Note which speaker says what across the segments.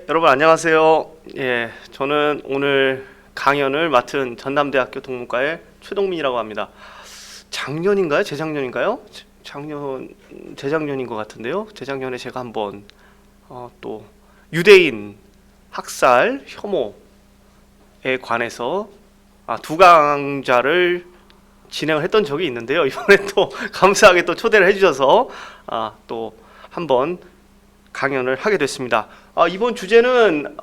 Speaker 1: 여러분 안녕하세요. 저는 오늘 강연을 맡은 전남대학교 동문과의 최동민이라고 합니다. 작년인가요? 재작년인가요? 재작년인 것 같은데요. 재작년에 제가 한번 또 유대인 학살 혐오에 관해서 두 강좌를 진행을 했던 적이 있는데요. 이번에 또 감사하게 또 초대를 해주셔서 또 한번 강연을 하게 됐습니다. 이번 주제는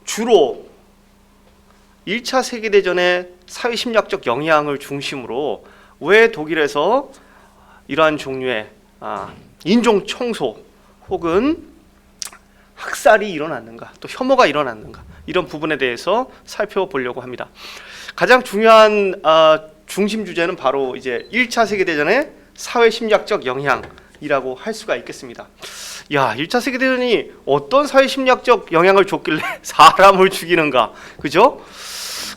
Speaker 1: 주로 1차 세계대전의 사회심리학적 영향을 중심으로 왜 독일에서 이러한 종류의 인종청소 혹은 학살이 일어났는가, 또 혐오가 일어났는가, 이런 부분에 대해서 살펴보려고 합니다. 가장 중요한 중심 주제는 바로 이제 1차 세계대전의 사회심리학적 영향이라고 할 수가 있겠습니다. 1차 세계대전이 어떤 사회심리학적 영향을 줬길래 사람을 죽이는가, 그죠?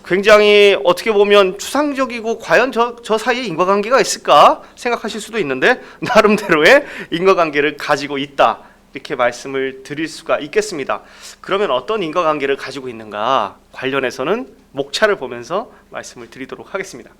Speaker 1: 굉장히 어떻게 보면 추상적이고 과연 저 사이에 인과관계가 있을까 생각하실 수도 있는데 나름대로의 인과관계를 가지고 있다, 이렇게 말씀을 드릴 수가 있겠습니다. 그러면 어떤 인과관계를 가지고 있는가 관련해서는 목차를 보면서 말씀을 드리도록 하겠습니다.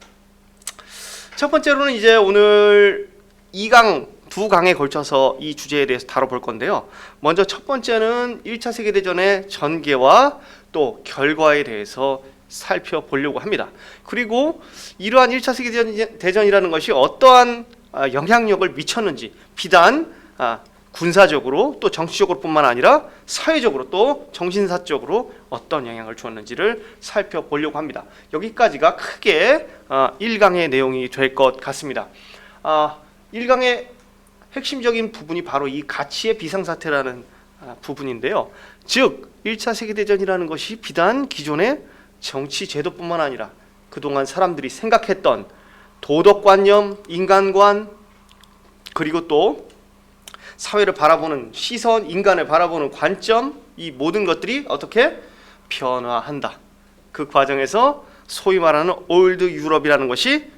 Speaker 1: 첫 번째로는 이제 오늘 2두 강에 걸쳐서 이 주제에 대해서 다뤄볼 건데요. 먼저 첫 번째는 1차 세계대전의 전개와 또 결과에 대해서 살펴보려고 합니다. 그리고 이러한 1차 세계대전이라는 것이 어떠한 영향력을 미쳤는지, 비단 군사적으로 또 정치적으로 뿐만 아니라 사회적으로 또 정신사적으로 어떤 영향을 주었는지를 살펴보려고 합니다. 여기까지가 크게 1강의 내용이 될 것 같습니다. 1강의 핵심적인 부분이 바로 이 가치의 비상사태라는 부분인데요. 즉 1차 세계대전이라는 것이 비단 기존의 정치 제도뿐만 아니라 그동안 사람들이 생각했던 도덕관념, 인간관, 그리고 또 사회를 바라보는 시선, 인간을 바라보는 관점, 이 모든 것들이 어떻게 변화한다. 그 과정에서 소위 말하는 올드 유럽이라는 것이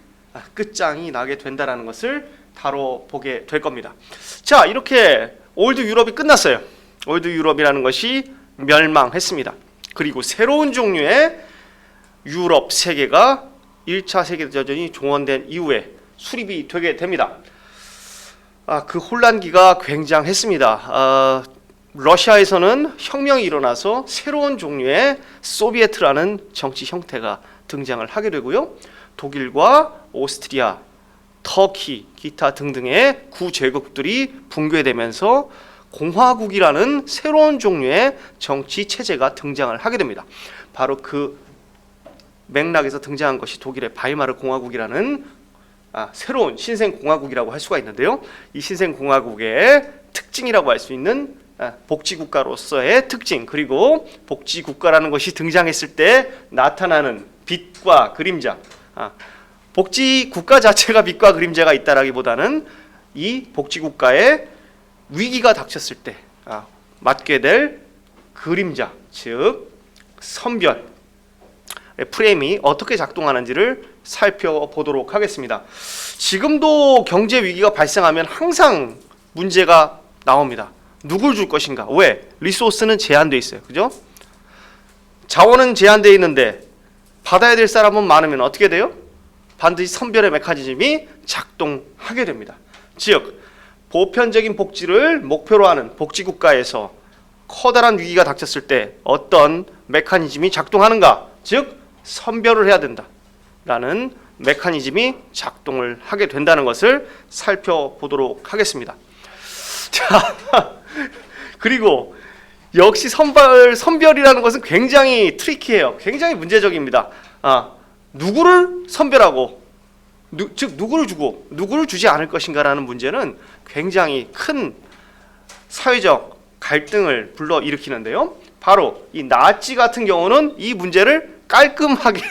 Speaker 1: 끝장이 나게 된다는 것을 다뤄보게 될 겁니다. 자, 이렇게 올드 유럽이 끝났어요. 올드 유럽이라는 것이 멸망했습니다. 그리고 새로운 종류의 유럽 세계가 1차 세계대전이 종언된 이후에 수립이 되게 됩니다. 그 혼란기가 굉장했습니다. 러시아에서는 혁명이 일어나서 새로운 종류의 소비에트라는 정치 형태가 등장을 하게 되고요. 독일과 오스트리아, 터키, 기타 등등의 구제국들이 붕괴되면서 공화국이라는 새로운 종류의 정치 체제가 등장을 하게 됩니다. 바로 그 맥락에서 등장한 것이 독일의 바이마르 공화국이라는 새로운 신생공화국이라고 할 수가 있는데요. 이 신생공화국의 특징이라고 할 수 있는 복지국가로서의 특징, 그리고 복지국가라는 것이 등장했을 때 나타나는 빛과 그림자, 복지국가 자체가 빛과 그림자가 있다라기보다는 이 복지국가의 위기가 닥쳤을 때 맞게 될 그림자, 즉 선별 프레임이 어떻게 작동하는지를 살펴보도록 하겠습니다. 지금도 경제 위기가 발생하면 항상 문제가 나옵니다. 누굴 줄 것인가? 왜? 리소스는 제한되어 있어요. 그죠? 자원은 제한되어 있는데 받아야 될 사람은 많으면 어떻게 돼요? 반드시 선별의 메커니즘이 작동하게 됩니다. 즉 보편적인 복지를 목표로 하는 복지국가에서 커다란 위기가 닥쳤을 때 어떤 메커니즘이 작동하는가? 즉 선별을 해야 된다라는 메커니즘이 작동을 하게 된다는 것을 살펴보도록 하겠습니다. 자, 그리고 역시 선별이라는 것은 굉장히 트리키해요. 굉장히 문제적입니다. 누구를 선별하고 즉 누구를 주고 누구를 주지 않을 것인가라는 문제는 굉장히 큰 사회적 갈등을 불러일으키는데요. 바로 이 나치 같은 경우는 이 문제를 깔끔하게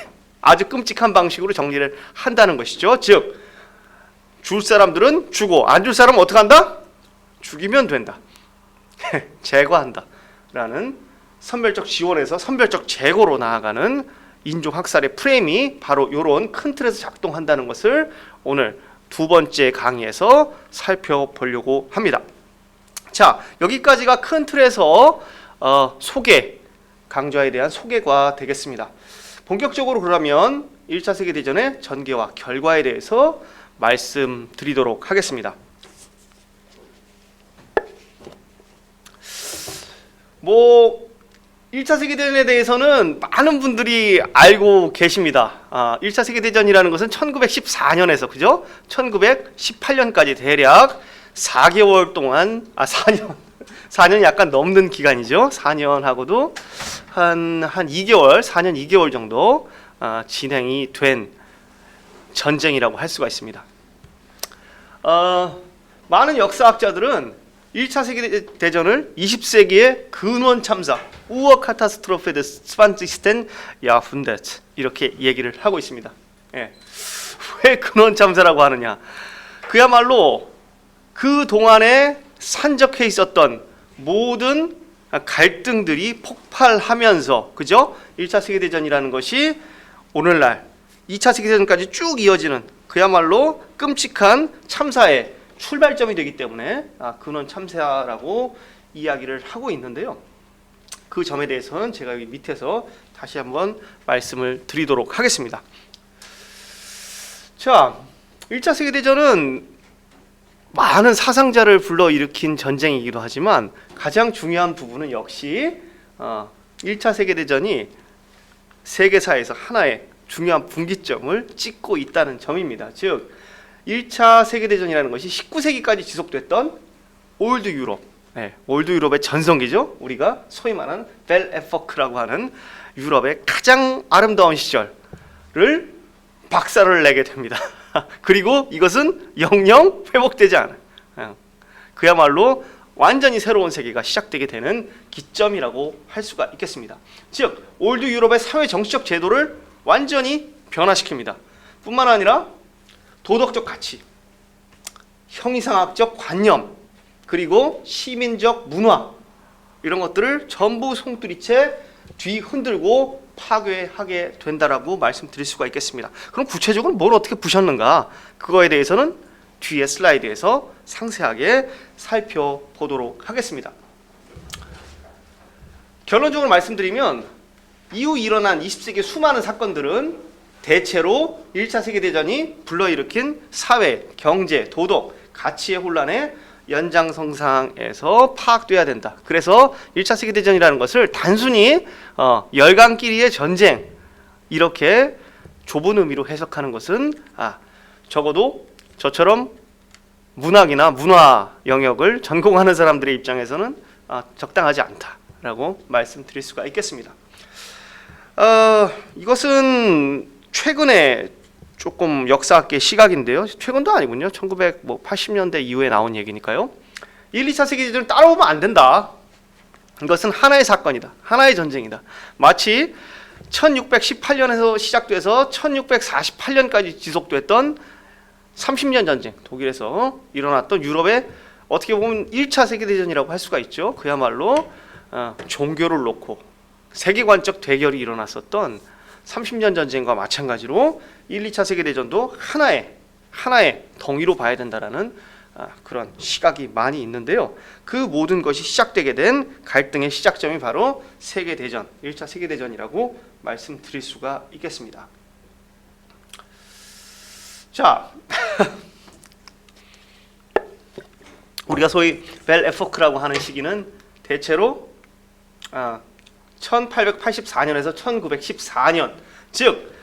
Speaker 1: 아주 끔찍한 방식으로 정리를 한다는 것이죠. 즉 줄 사람들은 주고 안 줄 사람은 어떻게 한다? 죽이면 된다. 제거한다 라는 선별적 지원에서 선별적 제거로 나아가는 인종학살의 프레임이 바로 이런 큰 틀에서 작동한다는 것을 오늘 두 번째 강의에서 살펴보려고 합니다. 자, 여기까지가 큰 틀에서 소개, 강좌에 대한 소개가 되겠습니다. 본격적으로 그러면 1차 세계대전의 전개와 결과에 대해서 말씀드리도록 하겠습니다. 1차 세계대전에 대해서는 많은 분들이 알고 계십니다. 1차 세계대전이라는 것은 1914년에서 그죠? 1918년까지 대략 4개월 동안 4년 약간 넘는 기간이죠. 4년하고도 한 2개월, 4년 2개월 정도 진행이 된 전쟁이라고 할 수가 있습니다. 많은 역사학자들은 1차 세계대전을 20세기의 근원 참사, 우어 카타스트로페 des 20. Jahrhunderts 이렇게 얘기를 하고 있습니다. 예. 왜 근원 참사라고 하느냐? 그야말로 그 동안에 산적해 있었던 모든 갈등들이 폭발하면서 그죠? 1차 세계대전이라는 것이 오늘날 2차 세계대전까지 쭉 이어지는 그야말로 끔찍한 참사의 출발점이 되기 때문에 근원 참사라고 이야기를 하고 있는데요. 그 점에 대해서는 제가 여기 밑에서 다시 한번 말씀을 드리도록 하겠습니다. 자, 1차 세계대전은 많은 사상자를 불러일으킨 전쟁이기도 하지만 가장 중요한 부분은 역시 1차 세계대전이 세계사에서 하나의 중요한 분기점을 찍고 있다는 점입니다. 즉 1차 세계대전이라는 것이 19세기까지 지속됐던 올드 유럽, 올드 유럽의 전성기죠. 우리가 소위 말하는 벨 에포크라고 하는 유럽의 가장 아름다운 시절을 박살을 내게 됩니다. 그리고 이것은 영영 회복되지 않아요. 그야말로 완전히 새로운 세계가 시작되게 되는 기점이라고 할 수가 있겠습니다. 즉 올드 유럽의 사회 정치적 제도를 완전히 변화시킵니다. 뿐만 아니라 도덕적 가치, 형이상학적 관념, 그리고 시민적 문화 이런 것들을 전부 송두리째 뒤흔들고 파괴하게 된다라고 말씀드릴 수가 있겠습니다. 그럼 구체적으로 뭘 어떻게 부셨는가? 그거에 대해서는 뒤에 슬라이드에서 상세하게 살펴보도록 하겠습니다. 결론적으로 말씀드리면 이후 일어난 20세기 수많은 사건들은 대체로 1차 세계대전이 불러일으킨 사회, 경제, 도덕, 가치의 혼란의 연장선상에서 파악돼야 된다. 그래서 1차 세계대전이라는 것을 단순히 열강끼리의 전쟁 이렇게 좁은 의미로 해석하는 것은 적어도 저처럼 문학이나 문화 영역을 전공하는 사람들의 입장에서는 적당하지 않다라고 말씀드릴 수가 있겠습니다. 이것은 최근에 조금 역사학계 시각인데요. 최근도 아니군요. 1980년대 이후에 나온 얘기니까요. 1, 2차 세계대전을 따라오면 안 된다. 이것은 하나의 사건이다. 하나의 전쟁이다. 마치 1618년에서 시작돼서 1648년까지 지속됐던 30년 전쟁, 독일에서 일어났던 유럽의 어떻게 보면 1차 세계대전이라고 할 수가 있죠. 그야말로 종교를 놓고 세계관적 대결이 일어났었던 30년 전쟁과 마찬가지로 1, 2차 세계대전도 하나의 덩이로 봐야 된다라는 그런 시각이 많이 있는데요. 그 모든 것이 시작되게 된 갈등의 시작점이 바로 세계대전, 1차 세계대전이라고 말씀드릴 수가 있겠습니다. 자, 우리가 소위 벨 에포크라고 하는 시기는 대체로 1884년에서 1914년, 즉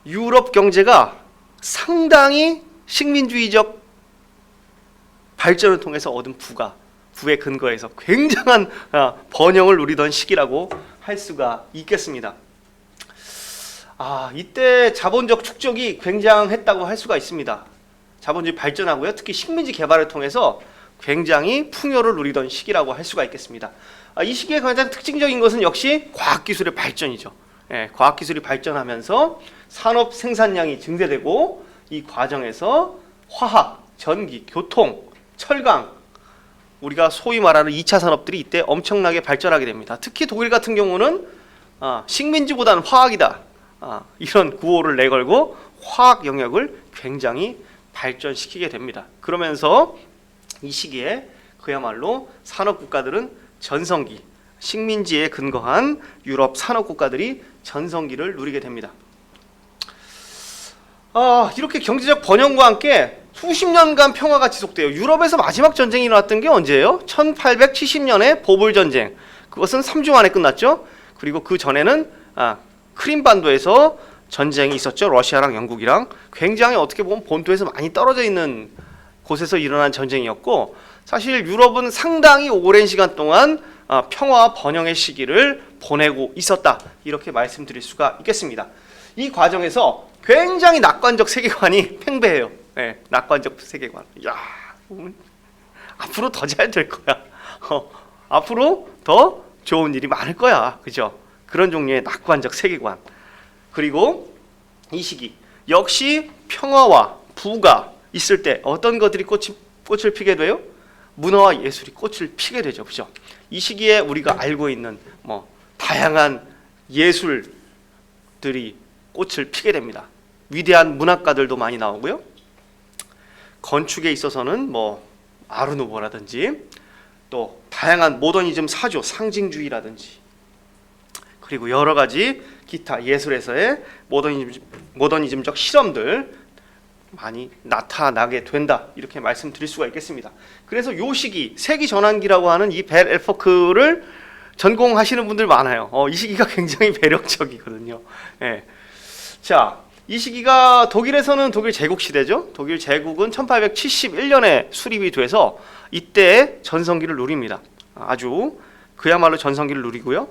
Speaker 1: 유럽 경제가 상당히 식민주의적 발전을 통해서 얻은 부의 근거에서 굉장한 번영을 누리던 시기라고 할 수가 있겠습니다. 이때 자본적 축적이 굉장했다고 할 수가 있습니다. 자본주의 발전하고요, 특히 식민지 개발을 통해서 굉장히 풍요를 누리던 시기라고 할 수가 있겠습니다. 이 시기에 가장 특징적인 것은 역시 과학기술의 발전이죠. 과학기술이 발전하면서 산업 생산량이 증대되고 이 과정에서 화학, 전기, 교통, 철강, 우리가 소위 말하는 2차 산업들이 이때 엄청나게 발전하게 됩니다. 특히 독일 같은 경우는 식민지보다는 화학이다, 이런 구호를 내걸고 화학 영역을 굉장히 발전시키게 됩니다. 그러면서 이 시기에 그야말로 산업국가들은 전성기, 식민지에 근거한 유럽 산업국가들이 전성기를 누리게 됩니다. 이렇게 경제적 번영과 함께 수십 년간 평화가 지속돼요. 유럽에서 마지막 전쟁이 일어났던 게 언제예요? 1870년에 보불전쟁. 그것은 3주 만에 끝났죠. 그리고 그 전에는 크림반도에서 전쟁이 있었죠. 러시아랑 영국이랑. 굉장히 어떻게 보면 본토에서 많이 떨어져 있는 곳에서 일어난 전쟁이었고, 사실 유럽은 상당히 오랜 시간 동안 평화와 번영의 시기를 보내고 있었다, 이렇게 말씀드릴 수가 있겠습니다. 이 과정에서 굉장히 낙관적 세계관이 팽배해요. 네, 낙관적 세계관. 야, 앞으로 더 잘 될 거야. 앞으로 더 좋은 일이 많을 거야. 그죠? 그런 종류의 낙관적 세계관. 그리고 이 시기 역시 평화와 부가 있을 때 어떤 것들이 꽃을 피게 돼요? 문화와 예술이 꽃을 피게 되죠. 그죠? 이 시기에 우리가 알고 있는 다양한 예술들이 꽃을 피게 됩니다. 위대한 문학가들도 많이 나오고요. 건축에 있어서는 아르누보라든지 또 다양한 모더니즘 사조, 상징주의라든지, 그리고 여러 가지 기타 예술에서의 모더니즘적 실험들 많이 나타나게 된다, 이렇게 말씀드릴 수가 있겠습니다. 그래서 이 시기, 세기 전환기라고 하는 이 벨 에포크를 전공하시는 분들 많아요. 이 시기가 굉장히 매력적이거든요. 예. 자, 이 시기가 독일에서는 독일 제국 시대죠. 독일 제국은 1871년에 수립이 돼서 이때 전성기를 누립니다. 아주 그야말로 전성기를 누리고요.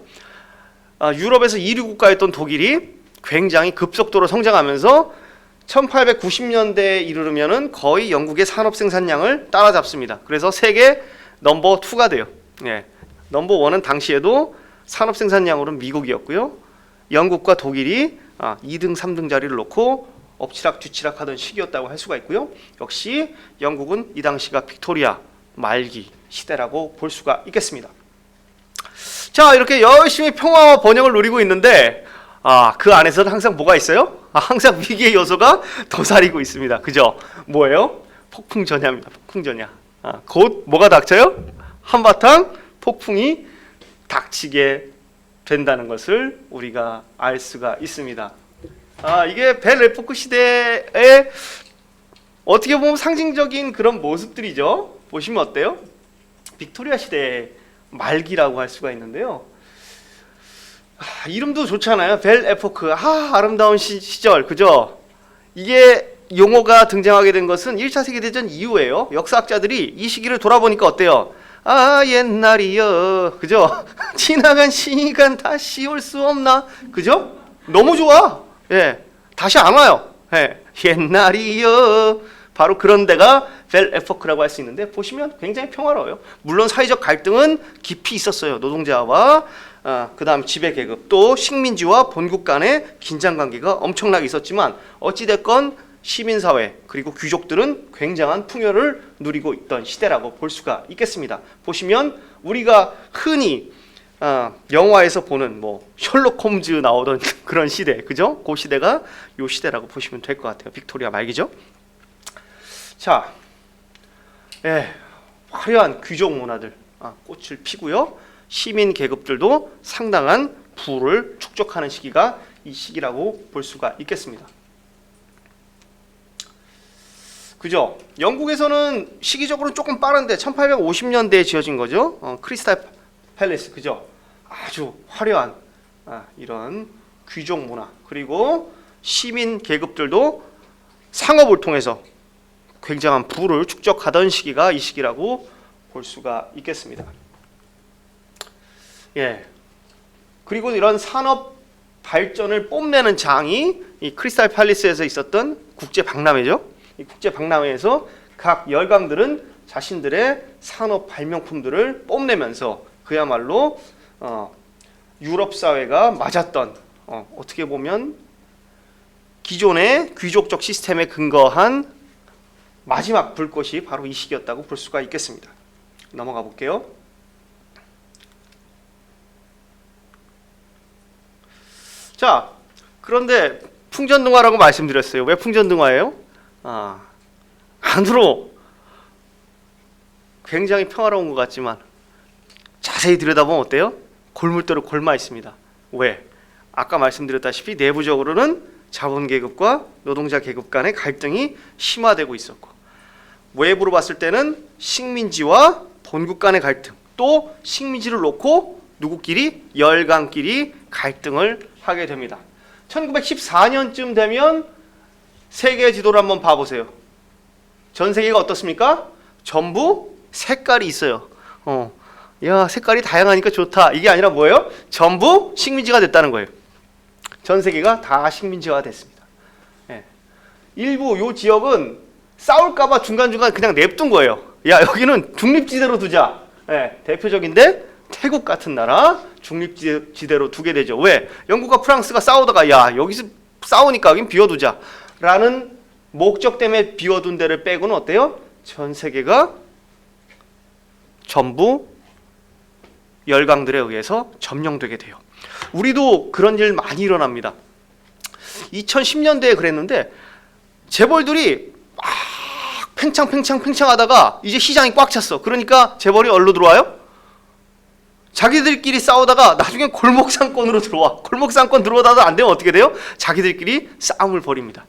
Speaker 1: 유럽에서 1위 국가였던 독일이 굉장히 급속도로 성장하면서 1890년대에 이르르면은 거의 영국의 산업 생산량을 따라잡습니다. 그래서 세계 넘버 2가 돼요. 예. 넘버 1은 당시에도 산업 생산량으로는 미국이었고요. 영국과 독일이 2등, 3등 자리를 놓고 엎치락뒤치락 하던 시기였다고 할 수가 있고요. 역시 영국은 이 당시가 빅토리아 말기 시대라고 볼 수가 있겠습니다. 자, 이렇게 열심히 평화와 번영을 누리고 있는데 그 안에서는 항상 뭐가 있어요? 항상 위기의 요소가 도사리고 있습니다. 그죠? 뭐예요? 폭풍전야입니다. 폭풍전야. 곧 뭐가 닥쳐요? 한바탕 폭풍이 닥치게 된다는 것을 우리가 알 수가 있습니다. 이게 벨 에포크 시대의 어떻게 보면 상징적인 그런 모습들이죠. 보시면 어때요? 빅토리아 시대의 말기라고 할 수가 있는데요. 이름도 좋잖아요. 벨 에포크. 아름다운 시절. 그죠? 이게 용어가 등장하게 된 것은 1차 세계대전 이후에요. 역사학자들이 이 시기를 돌아보니까 어때요? 옛날이여. 그죠? 지나간 시간 다시 올 수 없나? 그죠? 너무 좋아. 예. 다시 안 와요. 예. 옛날이여. 바로 그런 데가 벨 에포크라고 할 수 있는데, 보시면 굉장히 평화로워요. 물론 사회적 갈등은 깊이 있었어요. 노동자와 그 다음 지배계급, 또 식민지와 본국 간의 긴장관계가 엄청나게 있었지만, 어찌됐건 시민사회 그리고 귀족들은 굉장한 풍요를 누리고 있던 시대라고 볼 수가 있겠습니다. 보시면 우리가 흔히 영화에서 보는 셜록 홈즈 나오던 그런 시대, 그죠? 그 시대가 요 시대라고 보시면 될 것 같아요. 빅토리아 말기죠. 자, 화려한 귀족 문화들 꽃을 피고요. 시민 계급들도 상당한 부를 축적하는 시기가 이 시기라고 볼 수가 있겠습니다. 그죠? 영국에서는 시기적으로 조금 빠른데 1850년대에 지어진 거죠. 크리스탈 팰리스, 그죠? 아주 화려한 이런 귀족 문화, 그리고 시민 계급들도 상업을 통해서 굉장한 부를 축적하던 시기가 이 시기라고 볼 수가 있겠습니다. 예. 그리고 이런 산업 발전을 뽐내는 장이 이 크리스탈 팰리스에서 있었던 국제 박람회죠. 이 국제 박람회에서 각 열강들은 자신들의 산업 발명품들을 뽐내면서 그야말로 유럽 사회가 맞았던 어떻게 보면 기존의 귀족적 시스템에 근거한 마지막 불꽃이 바로 이 시기였다고 볼 수가 있겠습니다. 넘어가 볼게요. 자, 그런데 풍전등화라고 말씀드렸어요. 왜 풍전등화예요? 안으로 굉장히 평화로운 것 같지만 자세히 들여다보면 어때요? 골물대로 골마 있습니다. 왜? 아까 말씀드렸다시피 내부적으로는 자본계급과 노동자 계급 간의 갈등이 심화되고 있었고, 외부로 봤을 때는 식민지와 본국 간의 갈등, 또 식민지를 놓고 누구끼리? 열강끼리 갈등을 하게 됩니다. 1914년쯤 되면 세계 지도를 한번 봐보세요. 전 세계가 어떻습니까? 전부 색깔이 있어요. 야, 색깔이 다양하니까 좋다. 이게 아니라 뭐예요? 전부 식민지가 됐다는 거예요. 전 세계가 다 식민지가 됐습니다. 예. 일부 요 지역은 싸울까봐 중간중간 그냥 냅둔 거예요. 야, 여기는 중립지대로 두자. 예, 대표적인데 태국 같은 나라 중립지대로 두게 되죠. 왜? 영국과 프랑스가 싸우다가 야, 여기서 싸우니까 여긴 비워두자 라는 목적 때문에 비워둔 데를 빼고는 어때요? 전 세계가 전부 열강들에 의해서 점령되게 돼요. 우리도 그런 일 많이 일어납니다. 2010년대에 그랬는데 재벌들이 막 팽창 하다가 이제 시장이 꽉 찼어. 그러니까 재벌이 어디로 들어와요? 자기들끼리 싸우다가 나중에 골목상권으로 들어와. 골목상권 들어오다가 안 되면 어떻게 돼요? 자기들끼리 싸움을 벌입니다.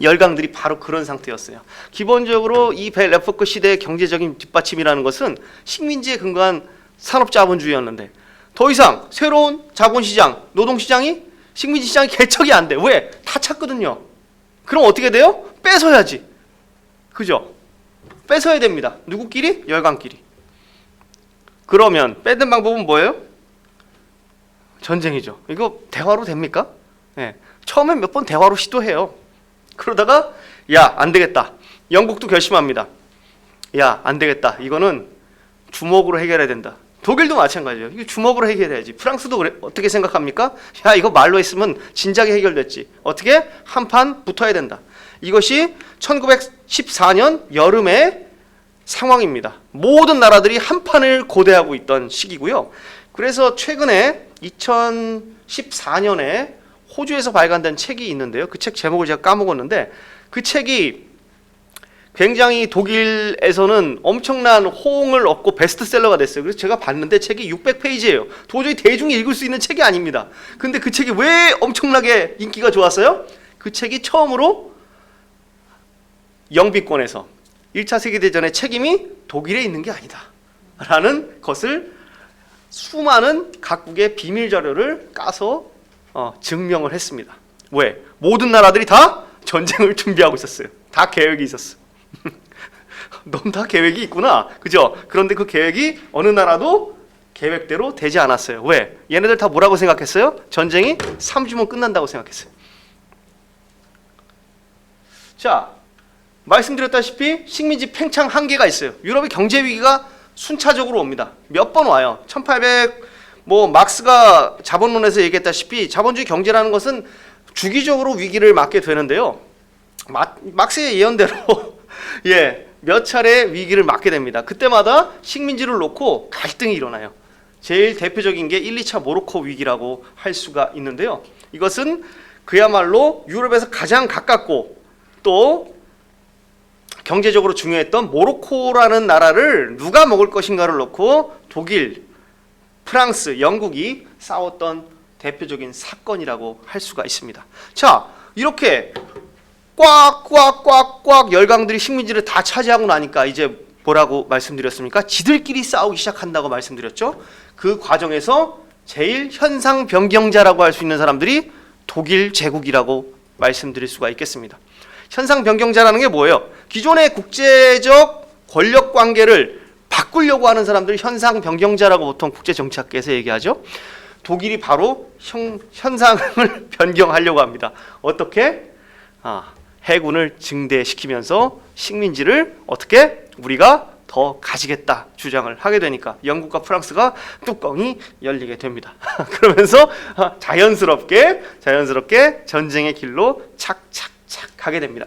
Speaker 1: 열강들이 바로 그런 상태였어요. 기본적으로 이 벨레포크 시대의 경제적인 뒷받침이라는 것은 식민지에 근거한 산업자본주의였는데 더 이상 새로운 자본시장, 노동시장이 식민지 시장이 개척이 안 돼. 왜? 다 찼거든요. 그럼 어떻게 돼요? 뺏어야지. 그죠? 뺏어야 됩니다. 누구끼리? 열강끼리. 그러면 뺏는 방법은 뭐예요? 전쟁이죠. 이거 대화로 됩니까? 네. 처음엔 몇 번 대화로 시도해요. 그러다가 야, 안 되겠다. 영국도 결심합니다. 야, 안 되겠다. 이거는 주먹으로 해결해야 된다. 독일도 마찬가지예요. 이거 주먹으로 해결해야지. 프랑스도 그래. 어떻게 생각합니까? 야, 이거 말로 했으면 진작에 해결됐지. 어떻게? 한판 붙어야 된다. 이것이 1914년 여름의 상황입니다. 모든 나라들이 한판을 고대하고 있던 시기고요. 그래서 최근에 2014년에 호주에서 발간된 책이 있는데요. 그 책 제목을 제가 까먹었는데 그 책이 굉장히 독일에서는 엄청난 호응을 얻고 베스트셀러가 됐어요. 그래서 제가 봤는데 책이 600페이지예요. 도저히 대중이 읽을 수 있는 책이 아닙니다. 근데 그 책이 왜 엄청나게 인기가 좋았어요? 그 책이 처음으로 영비권에서 1차 세계대전의 책임이 독일에 있는 게 아니다 라는 것을 수많은 각국의 비밀 자료를 까서 증명을 했습니다. 왜? 모든 나라들이 다 전쟁을 준비하고 있었어요. 다 계획이 있었어. 넌 다 계획이 있구나. 그죠? 그런데 그 계획이 어느 나라도 계획대로 되지 않았어요. 왜? 얘네들 다 뭐라고 생각했어요? 전쟁이 3주면 끝난다고 생각했어요. 자, 말씀드렸다시피 식민지 팽창 한계가 있어요. 유럽의 경제 위기가 순차적으로 옵니다. 몇 번 와요. 1800 막스가 자본론에서 얘기했다시피 자본주의 경제라는 것은 주기적으로 위기를 맞게 되는데요. 막스의 예언대로 몇 차례 위기를 맞게 됩니다. 그때마다 식민지를 놓고 갈등이 일어나요. 제일 대표적인 게 1, 2차 모로코 위기라고 할 수가 있는데요. 이것은 그야말로 유럽에서 가장 가깝고 또 경제적으로 중요했던 모로코라는 나라를 누가 먹을 것인가를 놓고 독일, 프랑스, 영국이 싸웠던 대표적인 사건이라고 할 수가 있습니다. 자, 이렇게 꽉 열강들이 식민지를 다 차지하고 나니까 이제 뭐라고 말씀드렸습니까? 지들끼리 싸우기 시작한다고 말씀드렸죠. 그 과정에서 제일 현상 변경자라고 할 수 있는 사람들이 독일 제국이라고 말씀드릴 수가 있겠습니다. 현상 변경자라는 게 뭐예요? 기존의 국제적 권력 관계를 바꾸려고 하는 사람들을 현상 변경자라고 보통 국제정치학계에서 얘기하죠. 독일이 바로 현상을 변경하려고 합니다. 어떻게? 해군을 증대시키면서 식민지를 어떻게? 우리가 더 가지겠다 주장을 하게 되니까 영국과 프랑스가 뚜껑이 열리게 됩니다. 그러면서 자연스럽게 전쟁의 길로 착착착 가게 됩니다.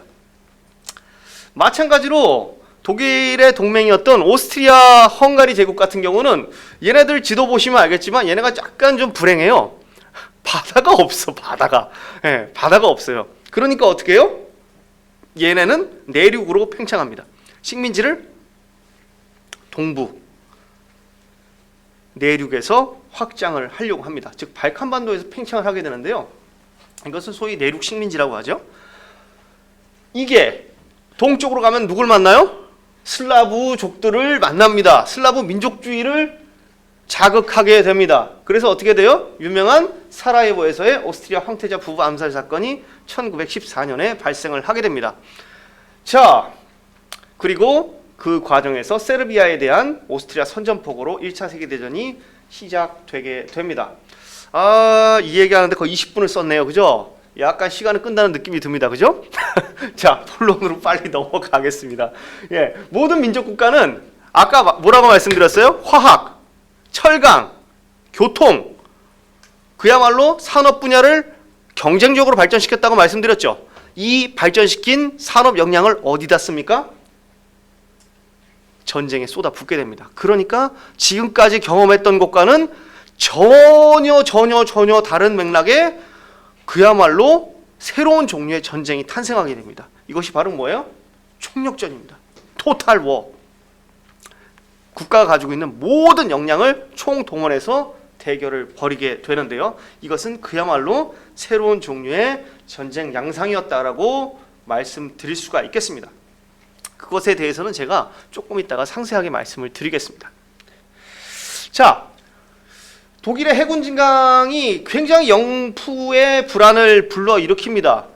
Speaker 1: 마찬가지로 독일의 동맹이었던 오스트리아 헝가리 제국 같은 경우는 얘네들 지도 보시면 알겠지만 얘네가 약간 좀 불행해요. 바다가 없어. 바다가 없어요. 그러니까 어떻게 해요? 얘네는 내륙으로 팽창합니다. 식민지를 동부 내륙에서 확장을 하려고 합니다. 즉 발칸반도에서 팽창을 하게 되는데요. 이것은 소위 내륙 식민지라고 하죠. 이게 동쪽으로 가면 누굴 만나요? 슬라브족들을 만납니다. 슬라브 민족주의를 자극하게 됩니다. 그래서 어떻게 돼요? 유명한 사라예보에서의 오스트리아 황태자 부부 암살 사건이 1914년에 발생을 하게 됩니다. 자, 그리고 그 과정에서 세르비아에 대한 오스트리아 선전포고로 1차 세계대전이 시작되게 됩니다. 이 얘기하는데 거의 20분을 썼네요. 그죠? 약간 시간을 끈다는 느낌이 듭니다. 그죠? 자, 본론으로 빨리 넘어가겠습니다. 예, 모든 민족국가는 아까 뭐라고 말씀드렸어요? 화학, 철강, 교통, 그야말로 산업 분야를 경쟁적으로 발전시켰다고 말씀드렸죠. 이 발전시킨 산업 역량을 어디다 씁니까? 전쟁에 쏟아붓게 됩니다. 그러니까 지금까지 경험했던 것과는 전혀 다른 맥락의 그야말로 새로운 종류의 전쟁이 탄생하게 됩니다. 이것이 바로 뭐예요? 총력전입니다. 토탈 워. 국가가 가지고 있는 모든 역량을 총동원해서 대결을 벌이게 되는데요. 이것은 그야말로 새로운 종류의 전쟁 양상이었다라고 말씀드릴 수가 있겠습니다. 그것에 대해서는 제가 조금 이따가 상세하게 말씀을 드리겠습니다. 자, 독일의 해군 진강이 굉장히 영푸의 불안을 불러일으킵니다.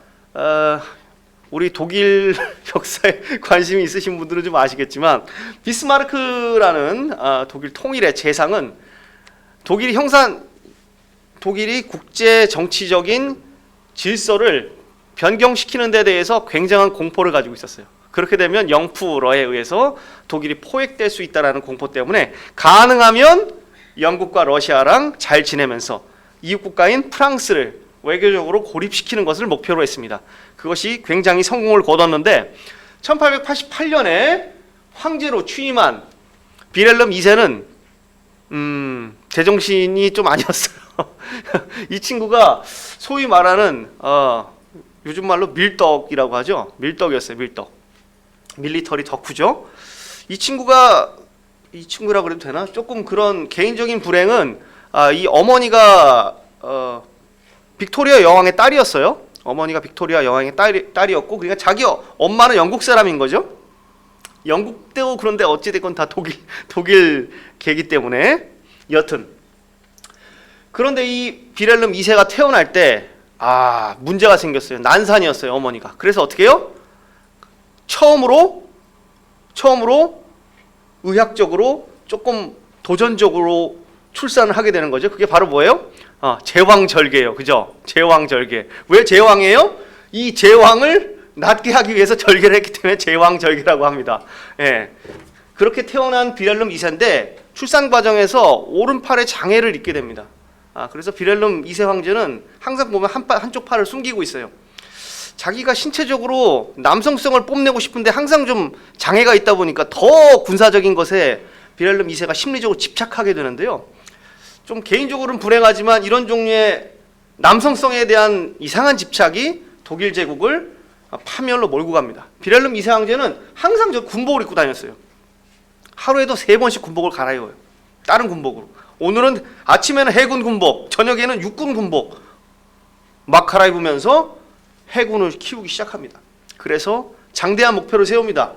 Speaker 1: 우리 독일 역사에 관심이 있으신 분들은 좀 아시겠지만 비스마르크라는 독일 통일의 재상은 독일이 국제 정치적인 질서를 변경시키는 데 대해서 굉장한 공포를 가지고 있었어요. 그렇게 되면 영푸러에 의해서 독일이 포획될 수 있다는 공포 때문에 가능하면 영국과 러시아랑 잘 지내면서 이웃 국가인 프랑스를 외교적으로 고립시키는 것을 목표로 했습니다. 그것이 굉장히 성공을 거뒀는데 1888년에 황제로 취임한 비렐름 2세는 제정신이 좀 아니었어요. 이 친구가 소위 말하는 요즘 말로 밀떡이라고 하죠. 밀떡이었어요. 밀떡. 밀리터리 덕후죠. 이 친구라 그래도 되나? 조금 그런 개인적인 불행은 이 어머니가 빅토리아 여왕의 딸이었어요. 어머니가 빅토리아 여왕의 딸이었고, 그러니까 자기 엄마는 영국 사람인 거죠. 영국도 그런데 어찌됐건 다 독일 계기 때문에 여튼 그런데 이 비렐름 2세가 태어날 때 문제가 생겼어요. 난산이었어요, 어머니가. 그래서 어떻게 해요? 처음으로 의학적으로 조금 도전적으로 출산을 하게 되는 거죠. 그게 바로 뭐예요? 제왕절개예요. 그죠? 제왕절개. 왜 제왕이에요? 이 제왕을 낫게 하기 위해서 절개를 했기 때문에 제왕절개라고 합니다. 예. 그렇게 태어난 비렐름 2세인데 출산 과정에서 오른팔에 장애를 입게 됩니다. 그래서 비렐름 2세 황제는 항상 보면 한쪽 팔을 숨기고 있어요. 자기가 신체적으로 남성성을 뽐내고 싶은데 항상 좀 장애가 있다 보니까 더 군사적인 것에 비렐름 2세가 심리적으로 집착하게 되는데요. 좀 개인적으로는 불행하지만 이런 종류의 남성성에 대한 이상한 집착이 독일 제국을 파멸로 몰고 갑니다. 비렐름 2세 황제는 항상 저 군복을 입고 다녔어요. 하루에도 3번씩 군복을 갈아입어요. 다른 군복으로. 오늘은 아침에는 해군 군복, 저녁에는 육군 군복 막 갈아입으면서 해군을 키우기 시작합니다. 그래서 장대한 목표를 세웁니다.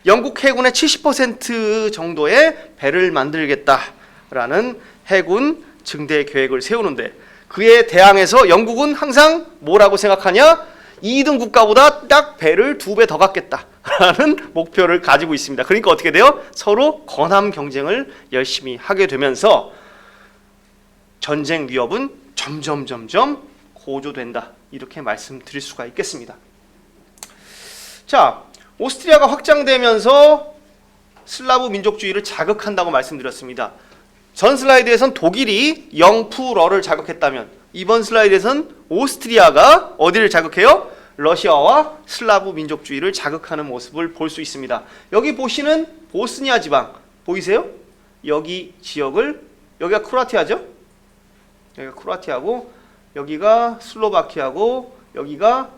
Speaker 1: 영국 해군의 70% 정도의 배를 만들겠다라는 해군 증대 계획을 세우는데 그에 대항해서 영국은 항상 뭐라고 생각하냐? 2등 국가보다 딱 배를 2배 더 갖겠다라는 목표를 가지고 있습니다. 그러니까 어떻게 돼요? 서로 건함 경쟁을 열심히 하게 되면서 전쟁 위협은 점점 고조된다. 이렇게 말씀드릴 수가 있겠습니다. 자, 오스트리아가 확장되면서 슬라브 민족주의를 자극한다고 말씀드렸습니다. 전 슬라이드에선 독일이 영푸러를 자극했다면 이번 슬라이드에선 오스트리아가 어디를 자극해요? 러시아와 슬라브 민족주의를 자극하는 모습을 볼 수 있습니다. 여기 보시는 보스니아 지방 보이세요? 여기 지역을 여기가 크로아티아죠? 여기가 크로아티아고 여기가 슬로바키아고 여기가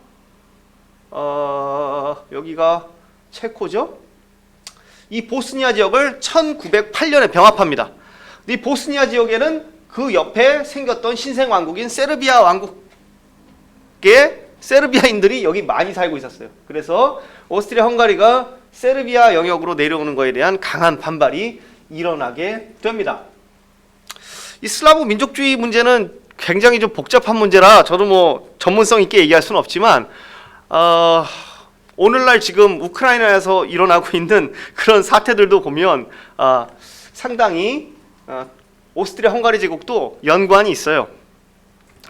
Speaker 1: 여기가 체코죠. 이 보스니아 지역을 1908년에 병합합니다. 이 보스니아 지역에는 그 옆에 생겼던 신생 왕국인 세르비아 왕국의 세르비아인들이 여기 많이 살고 있었어요. 그래서 오스트리아 헝가리가 세르비아 영역으로 내려오는 것에 대한 강한 반발이 일어나게 됩니다. 이 슬라브 민족주의 문제는 굉장히 좀 복잡한 문제라 저도 뭐 전문성 있게 얘기할 수는 없지만 오늘날 지금 우크라이나에서 일어나고 있는 그런 사태들도 보면 상당히 오스트리아 헝가리 제국도 연관이 있어요.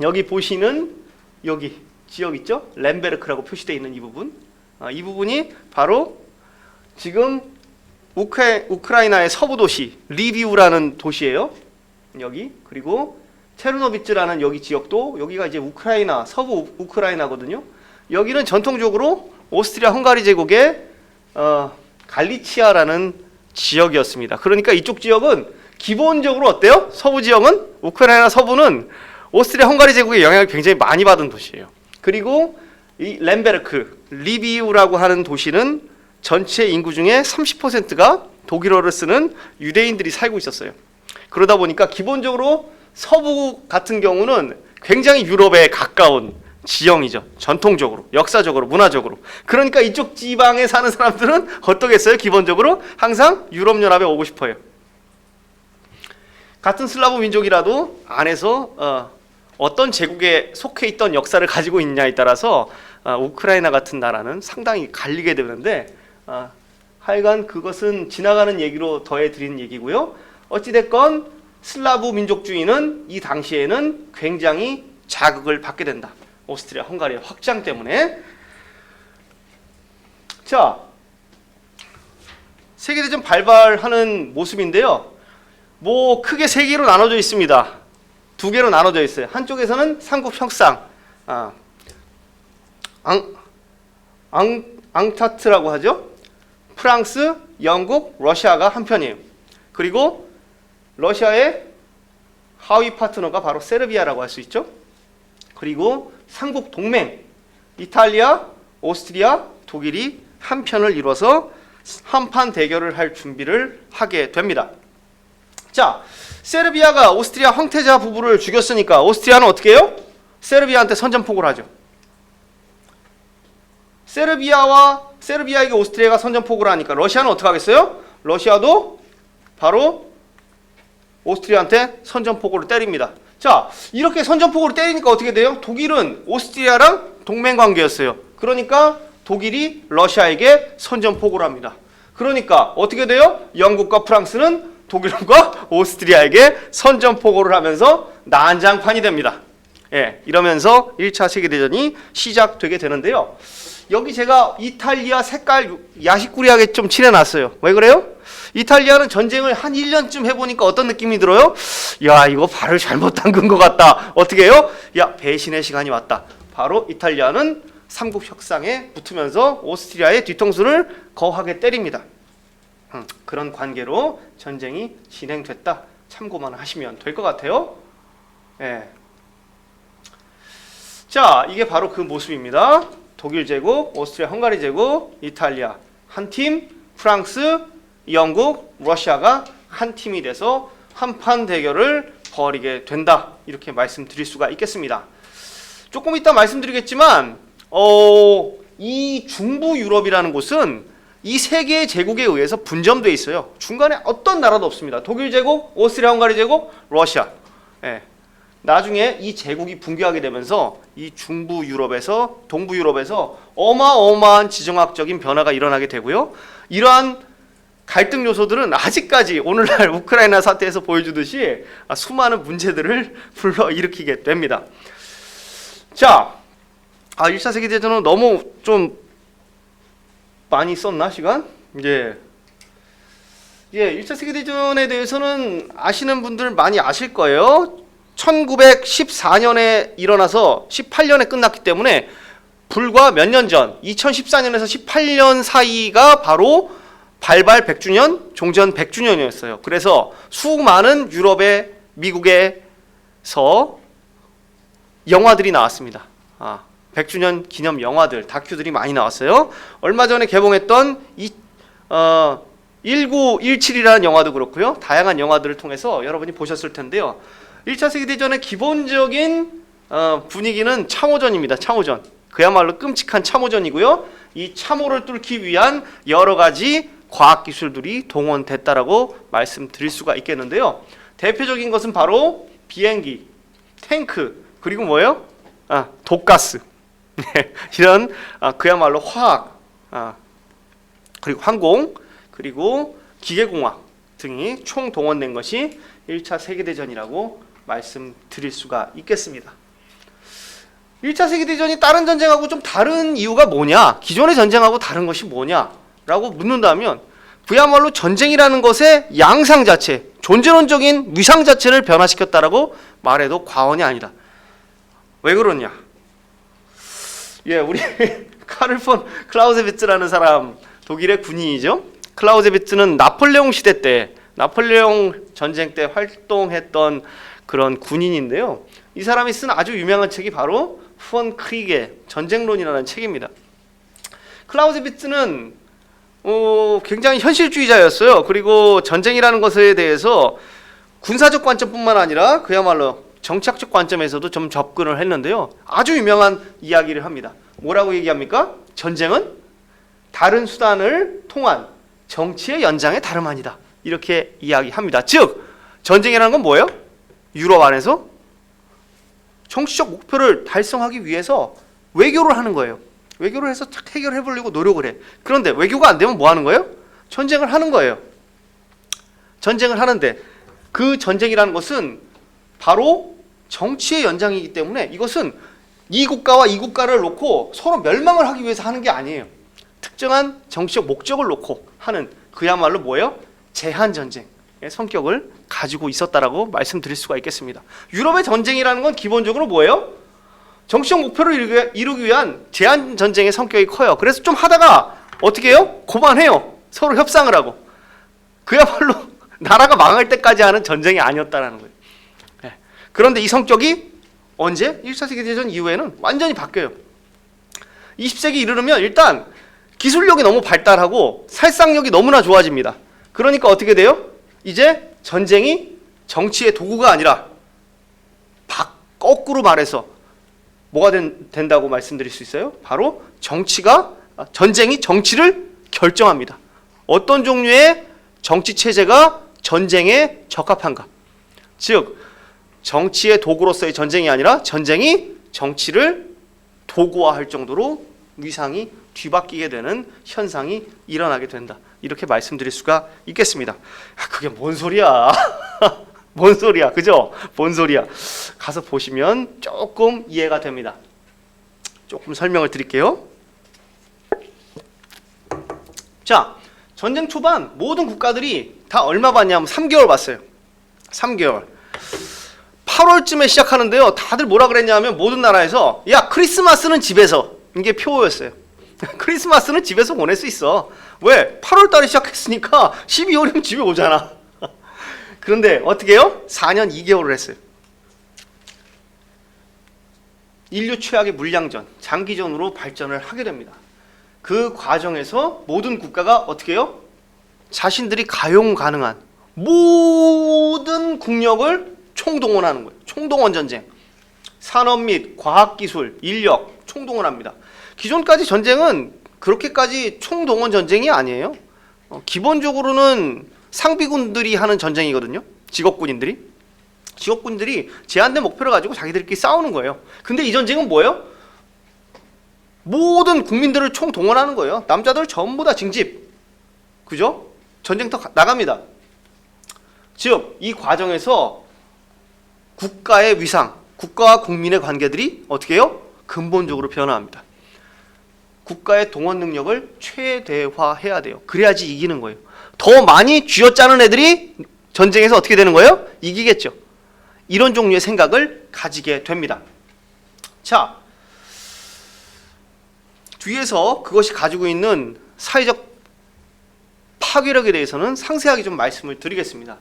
Speaker 1: 여기 보시는 여기 지역 있죠? 렘베르크라고 표시되어 있는 이 부분, 이 부분이 바로 지금 우크라이나의 서부 도시 리비우라는 도시예요. 여기 그리고 체르노비츠라는 여기 지역도 여기가 이제 우크라이나 서부 우크라이나거든요. 여기는 전통적으로 오스트리아 헝가리 제국의 갈리치아라는 지역이었습니다. 그러니까 이쪽 지역은 기본적으로 어때요? 서부 지역은 우크라이나 서부는 오스트리아 헝가리 제국의 영향을 굉장히 많이 받은 도시예요. 그리고 이 렘베르크 리비우라고 하는 도시는 전체 인구 중에 30%가 독일어를 쓰는 유대인들이 살고 있었어요. 그러다 보니까 기본적으로 서부 같은 경우는 굉장히 유럽에 가까운 지형이죠. 전통적으로, 역사적으로, 문화적으로. 그러니까 이쪽 지방에 사는 사람들은 어떠겠어요? 기본적으로 항상 유럽연합에 오고 싶어요. 같은 슬라브 민족이라도 안에서 어떤 제국에 속해 있던 역사를 가지고 있냐에 따라서 우크라이나 같은 나라는 상당히 갈리게 되는데 하여간 그것은 지나가는 얘기로 더해드리는 얘기고요. 어찌됐건 슬라브 민족주의는 이 당시에는 굉장히 자극을 받게 된다. 오스트리아 헝가리의 확장 때문에. 자, 세계대전 발발하는 모습인데요. 뭐 크게 세 개로 나눠져 있습니다. 두 개로 나눠져 있어요. 한쪽에서는 삼국 협상, 앙타트라고 하죠. 프랑스, 영국, 러시아가 한편이에요. 그리고 러시아의 하위 파트너가 바로 세르비아라고 할 수 있죠. 그리고 삼국 동맹, 이탈리아, 오스트리아, 독일이 한편을 이뤄서 한판 대결을 할 준비를 하게 됩니다. 자, 세르비아가 오스트리아 황태자 부부를 죽였으니까 오스트리아는 어떻게 해요? 세르비아한테 선전포고를 하죠. 세르비아에게 오스트리아가 선전포고를 하니까 러시아는 어떻게 하겠어요? 러시아도 바로 오스트리아한테 선전포고를 때립니다. 자, 이렇게 선전포고를 때리니까 어떻게 돼요? 독일은 오스트리아랑 동맹관계였어요. 그러니까 독일이 러시아에게 선전포고를 합니다. 그러니까 어떻게 돼요? 영국과 프랑스는 독일과 오스트리아에게 선전포고를 하면서 난장판이 됩니다. 예, 이러면서 1차 세계대전이 시작되게 되는데요. 여기 제가 이탈리아 색깔 야식구리하게 좀 칠해놨어요. 왜 그래요? 이탈리아는 전쟁을 한 1년쯤 해보니까 어떤 느낌이 들어요? 야, 이거 발을 잘못 담근 것 같다. 어떻게 해요? 야, 배신의 시간이 왔다. 바로 이탈리아는 삼국 협상에 붙으면서 오스트리아의 뒤통수를 거하게 때립니다. 그런 관계로 전쟁이 진행됐다. 참고만 하시면 될 것 같아요. 예. 자, 이게 바로 그 모습입니다. 독일 제국, 오스트리아 헝가리 제국, 이탈리아 한 팀, 프랑스, 영국, 러시아가 한 팀이 돼서 한판 대결을 벌이게 된다. 이렇게 말씀드릴 수가 있겠습니다. 조금 이따 말씀드리겠지만 이 중부 유럽이라는 곳은 이 세 개의 제국에 의해서 분점되어 있어요. 중간에 어떤 나라도 없습니다. 독일 제국, 오스트리아 헝가리 제국, 러시아. 예. 나중에 이 제국이 붕괴하게 되면서 이 중부 유럽에서 동부 유럽에서 어마어마한 지정학적인 변화가 일어나게 되고요. 이러한 갈등 요소들은 아직까지 오늘날 우크라이나 사태에서 보여주듯이 수많은 문제들을 불러일으키게 됩니다. 자, 1차 세계대전은 너무 좀 많이 썼나 시간? 예. 1차 세계대전에 대해서는 아시는 분들 많이 아실 거예요. 1914년에 일어나서 18년에 끝났기 때문에 불과 몇 년 전 2014년에서 18년 사이가 바로 발발 100주년, 종전 100주년이었어요. 그래서 수많은 유럽의 미국에서 영화들이 나왔습니다. 100주년 기념 영화들, 다큐들이 많이 나왔어요. 얼마 전에 개봉했던 1917이라는 영화도 그렇고요. 다양한 영화들을 통해서 여러분이 보셨을 텐데요. 1차 세계대전의 기본적인 분위기는 참호전입니다. 참호전. 그야말로 끔찍한 참호전이고요. 이 참호를 뚫기 위한 여러 가지 과학기술들이 동원됐다라고 말씀드릴 수가 있겠는데요. 대표적인 것은 바로 비행기, 탱크, 그리고 뭐예요? 독가스. 이런 그야말로 화학, 그리고 항공, 그리고 기계공학 등이 총 동원된 것이 1차 세계대전이라고 말씀드릴 수가 있겠습니다. 1차 세계대전이 다른 전쟁하고 좀 다른 이유가 뭐냐? 기존의 전쟁하고 다른 것이 뭐냐라고 묻는다면 그야말로 전쟁이라는 것의 양상 자체, 존재론적인 위상 자체를 변화시켰다라고 말해도 과언이 아니다. 왜 그러냐? 우리 카를 폰 클라우제비츠라는 사람, 독일의 군인이죠. 클라우제비츠는 나폴레옹 시대 때, 나폴레옹 전쟁 때 활동했던 그런 군인인데요. 이 사람이 쓴 아주 유명한 책이 바로 폰 크리게 전쟁론이라는 책입니다. 클라우제비츠는 굉장히 현실주의자였어요. 그리고 전쟁이라는 것에 대해서 군사적 관점뿐만 아니라 그야말로 정치학적 관점에서도 좀 접근을 했는데요. 아주 유명한 이야기를 합니다. 뭐라고 얘기합니까? 전쟁은 다른 수단을 통한 정치의 연장의 다름 아니다. 이렇게 이야기합니다. 즉, 전쟁이라는 건 뭐예요? 유럽 안에서 정치적 목표를 달성하기 위해서 외교를 하는 거예요. 외교를 해서 탁 해결해 보려고 노력을 해. 그런데 외교가 안 되면 뭐 하는 거예요? 전쟁을 하는 거예요. 전쟁을 하는데 그 전쟁이라는 것은 바로 정치의 연장이기 때문에 이것은 이 국가와 이 국가를 놓고 서로 멸망을 하기 위해서 하는 게 아니에요. 특정한 정치적 목적을 놓고 하는 그야말로 뭐예요? 제한 전쟁의 성격을 가지고 있었다라고 말씀드릴 수가 있겠습니다. 유럽의 전쟁이라는 건 기본적으로 뭐예요? 정치적 목표를 이루기 위한 제한 전쟁의 성격이 커요. 그래서 좀 하다가 어떻게 해요? 그만해요. 서로 협상을 하고. 그야말로 나라가 망할 때까지 하는 전쟁이 아니었다라는 거예요. 그런데 이 성격이 언제? 1차 세계대전 이후에는 완전히 바뀌어요. 20세기 이르면 일단 기술력이 너무 발달하고 살상력이 너무나 좋아집니다. 그러니까 어떻게 돼요? 이제 전쟁이 정치의 도구가 아니라 거꾸로 말해서 뭐가 된다고 말씀드릴 수 있어요? 바로 전쟁이 정치를 결정합니다. 어떤 종류의 정치 체제가 전쟁에 적합한가? 즉, 정치의 도구로서의 전쟁이 아니라 전쟁이 정치를 도구화할 정도로 위상이 뒤바뀌게 되는 현상이 일어나게 된다. 이렇게 말씀드릴 수가 있겠습니다. 그게 뭔 소리야? 뭔 소리야? 그죠? 뭔 소리야? 가서 보시면 조금 이해가 됩니다. 조금 설명을 드릴게요. 자, 전쟁 초반 모든 국가들이 다 얼마 받냐면 3개월 받았어요. 3개월. 8월쯤에 시작하는데요. 다들 뭐라 그랬냐면 모든 나라에서 야, 크리스마스는 집에서. 이게 표어였어요. 크리스마스는 집에서 보낼 수 있어. 왜? 8월 달에 시작했으니까 12월이면 집에 오잖아. 그런데 어떻게 해요? 4년 2개월을 했어요. 인류 최악의 물량전, 장기전으로 발전을 하게 됩니다. 그 과정에서 모든 국가가 어떻게 해요? 자신들이 가용 가능한 모든 국력을 총동원하는 거예요. 총동원 전쟁. 산업 및 과학기술, 인력 총동원합니다. 기존까지 전쟁은 그렇게까지 총동원 전쟁이 아니에요. 기본적으로는 상비군들이 하는 전쟁이거든요. 직업군인들이 제한된 목표를 가지고 자기들끼리 싸우는 거예요. 근데 이 전쟁은 뭐예요? 모든 국민들을 총동원하는 거예요. 남자들 전부 다 징집. 그죠? 전쟁터 나갑니다. 즉, 이 과정에서 국가의 위상, 국가와 국민의 관계들이 어떻게 해요? 근본적으로 변화합니다. 국가의 동원 능력을 최대화해야 돼요. 그래야지 이기는 거예요. 더 많이 쥐어짜는 애들이 전쟁에서 어떻게 되는 거예요? 이기겠죠. 이런 종류의 생각을 가지게 됩니다. 자, 뒤에서 그것이 가지고 있는 사회적 파괴력에 대해서는 상세하게 좀 말씀을 드리겠습니다.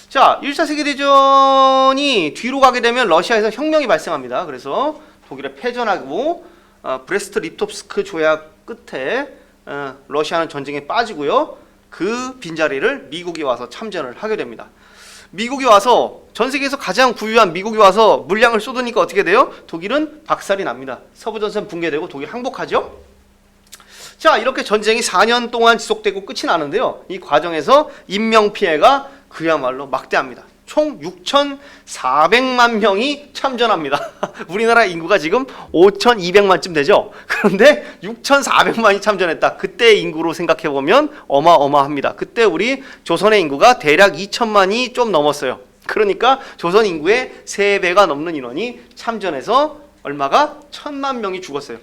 Speaker 1: 자, 1차 세계대전이 뒤로 가게 되면 러시아에서 혁명이 발생합니다. 그래서 독일에 패전하고 브레스트 리tov스크 조약 끝에 러시아는 전쟁에 빠지고요. 그 빈자리를 미국이 와서 참전을 하게 됩니다. 미국이 와서 전 세계에서 가장 부유한 미국이 와서 물량을 쏟으니까 어떻게 돼요? 독일은 박살이 납니다. 서부전선 붕괴되고 독일 항복하죠. 자, 이렇게 전쟁이 4년 동안 지속되고 끝이 나는데요. 이 과정에서 인명피해가 그야말로 막대합니다. 총 6,400만 명이 참전합니다. 우리나라 인구가 지금 5,200만쯤 되죠. 그런데 6,400만이 참전했다. 그때의 인구로 생각해보면 어마어마합니다. 그때 우리 조선의 인구가 대략 2천만이 좀 넘었어요. 그러니까 조선 인구의 3배가 넘는 인원이 참전해서 얼마가? 1,000만 명이 죽었어요.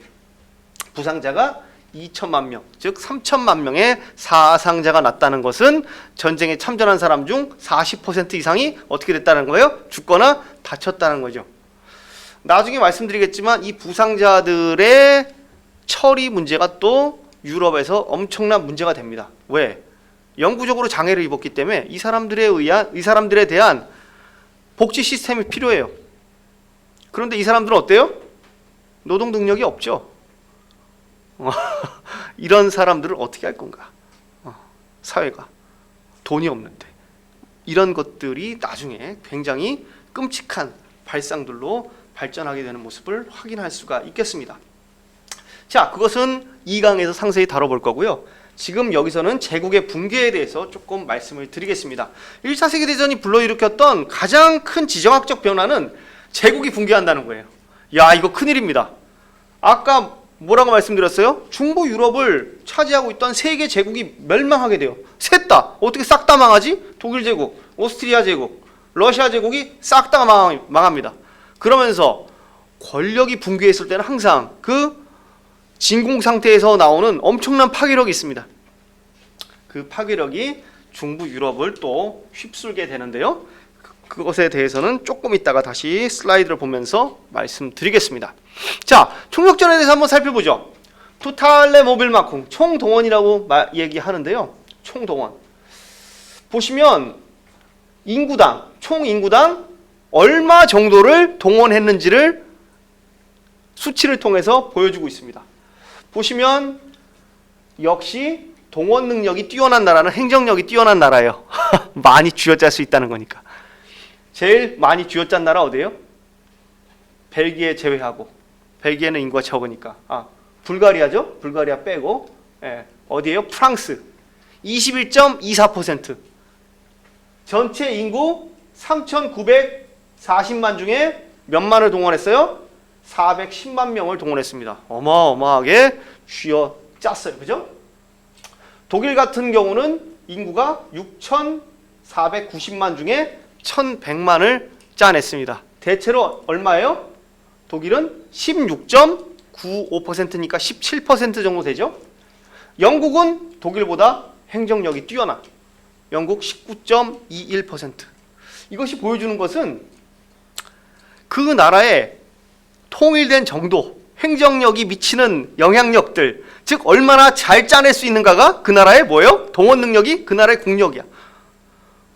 Speaker 1: 부상자가 2천만 명, 즉 3천만 명의 사상자가 났다는 것은 전쟁에 참전한 사람 중 40% 이상이 어떻게 됐다는 거예요? 죽거나 다쳤다는 거죠. 나중에 말씀드리겠지만 이 부상자들의 처리 문제가 또 유럽에서 엄청난 문제가 됩니다. 왜? 영구적으로 장애를 입었기 때문에 이 사람들에 대한 복지 시스템이 필요해요. 그런데 이 사람들은 어때요? 노동 능력이 없죠. 이런 사람들을 어떻게 할 건가? 사회가 돈이 없는데 이런 것들이 나중에 굉장히 끔찍한 발상들로 발전하게 되는 모습을 확인할 수가 있겠습니다. 자, 그것은 2강에서 상세히 다뤄볼 거고요. 지금 여기서는 제국의 붕괴에 대해서 조금 말씀을 드리겠습니다. 1차 세계대전이 불러일으켰던 가장 큰 지정학적 변화는 제국이 붕괴한다는 거예요. 야, 이거 큰일입니다. 아까 뭐라고 말씀드렸어요? 중부 유럽을 차지하고 있던 세 개 제국이 멸망하게 돼요. 셋 다. 어떻게 싹 다 망하지? 독일 제국, 오스트리아 제국, 러시아 제국이 싹 다 망합니다. 그러면서 권력이 붕괴했을 때는 항상 그 진공 상태에서 나오는 엄청난 파괴력이 있습니다. 그 파괴력이 중부 유럽을 또 휩쓸게 되는데요. 그것에 대해서는 조금 있다가 다시 슬라이드를 보면서 말씀드리겠습니다. 자, 총력전에 대해서 한번 살펴보죠. 투탈레 모빌마쿵, 총동원이라고 얘기하는데요. 총동원. 보시면 인구당, 총 인구당 얼마 정도를 동원했는지를 수치를 통해서 보여주고 있습니다. 보시면 역시 동원 능력이 뛰어난 나라는 행정력이 뛰어난 나라예요. 많이 쥐어짤 수 있다는 거니까. 제일 많이 쥐어짠 나라 어디예요? 벨기에 제외하고. 벨기에는 인구가 적으니까. 불가리아죠? 불가리아 빼고. 어디예요? 프랑스. 21.24%. 전체 인구 3,940만 중에 몇만을 동원했어요? 410만 명을 동원했습니다. 어마어마하게 쥐어짰어요. 그죠? 독일 같은 경우는 인구가 6,490만 중에 1,100만을 짜냈습니다. 대체로 얼마예요? 독일은 16.95%니까 17% 정도 되죠. 영국은 독일보다 행정력이 뛰어나. 영국 19.21%. 이것이 보여주는 것은 그 나라의 통일된 정도, 행정력이 미치는 영향력들, 즉 얼마나 잘 짜낼 수 있는가가 그 나라의 뭐예요? 동원 능력이 그 나라의 국력이야.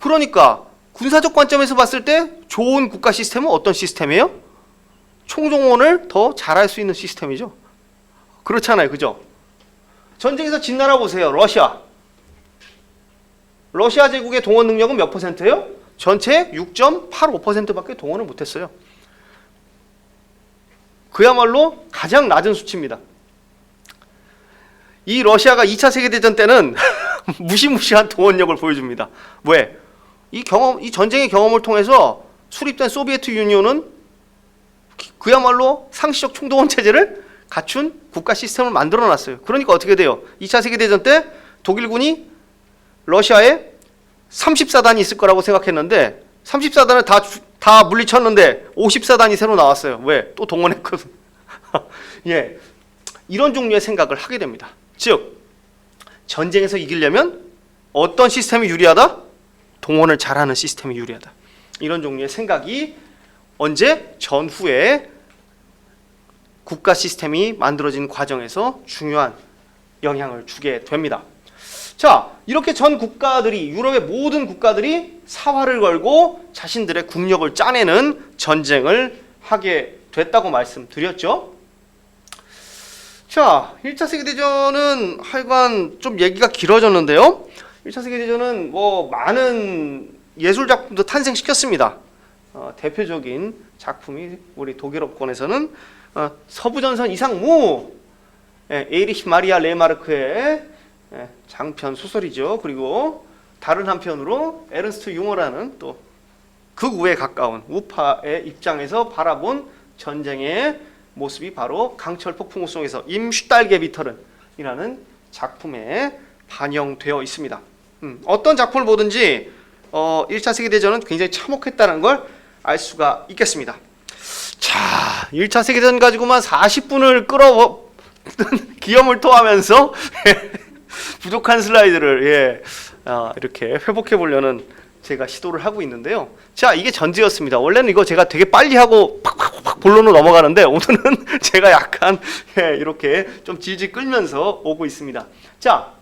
Speaker 1: 그러니까 군사적 관점에서 봤을 때 좋은 국가 시스템은 어떤 시스템이에요? 총동원을 더 잘할 수 있는 시스템이죠. 그렇잖아요. 그죠? 전쟁에서 진 나라 보세요. 러시아. 러시아 제국의 동원 능력은 몇 %예요? 전체 6.85%밖에 동원을 못했어요. 그야말로 가장 낮은 수치입니다. 이 러시아가 2차 세계대전 때는 무시무시한 동원력을 보여줍니다. 왜? 이 전쟁의 경험을 통해서 수립된 소비에트 유니온은 그야말로 상시적 총동원 체제를 갖춘 국가 시스템을 만들어 놨어요. 그러니까 어떻게 돼요? 2차 세계대전 때 독일군이 러시아에 34단이 있을 거라고 생각했는데 34단을 다 물리쳤는데 54단이 새로 나왔어요. 왜? 또 동원했거든. 예, 이런 종류의 생각을 하게 됩니다. 즉, 전쟁에서 이기려면 어떤 시스템이 유리하다? 동원을 잘하는 시스템이 유리하다. 이런 종류의 생각이 언제? 전후에 국가 시스템이 만들어진 과정에서 중요한 영향을 주게 됩니다. 자, 이렇게 전 국가들이, 유럽의 모든 국가들이 사활을 걸고 자신들의 국력을 짜내는 전쟁을 하게 됐다고 말씀드렸죠. 자, 1차 세계대전은 하여간 좀 얘기가 길어졌는데요. 1차 세계대전은 뭐 많은 예술 작품도 탄생시켰습니다. 대표적인 작품이 우리 독일어권에서는 서부전선 이상무, 에이리히 마리아 레마르크의 장편 소설이죠. 그리고 다른 한편으로 에른스트 융어라는 또 극우에 가까운 우파의 입장에서 바라본 전쟁의 모습이 바로 강철 폭풍우 속에서 임 슈탈게비터른이라는 작품에 반영되어 있습니다. 어떤 작품을 보든지 1차 세계대전은 굉장히 참혹했다는 걸 알 수가 있겠습니다. 자, 1차 세계대전 가지고만 40분을 끌어 기염을 토하면서 부족한 슬라이드를 이렇게 회복해 보려는 제가 시도를 하고 있는데요. 자, 이게 전제였습니다. 원래는 이거 제가 되게 빨리 하고 팍팍팍 본론으로 넘어가는데 오늘은 제가 약간 이렇게 좀 질질 끌면서 오고 있습니다. 자,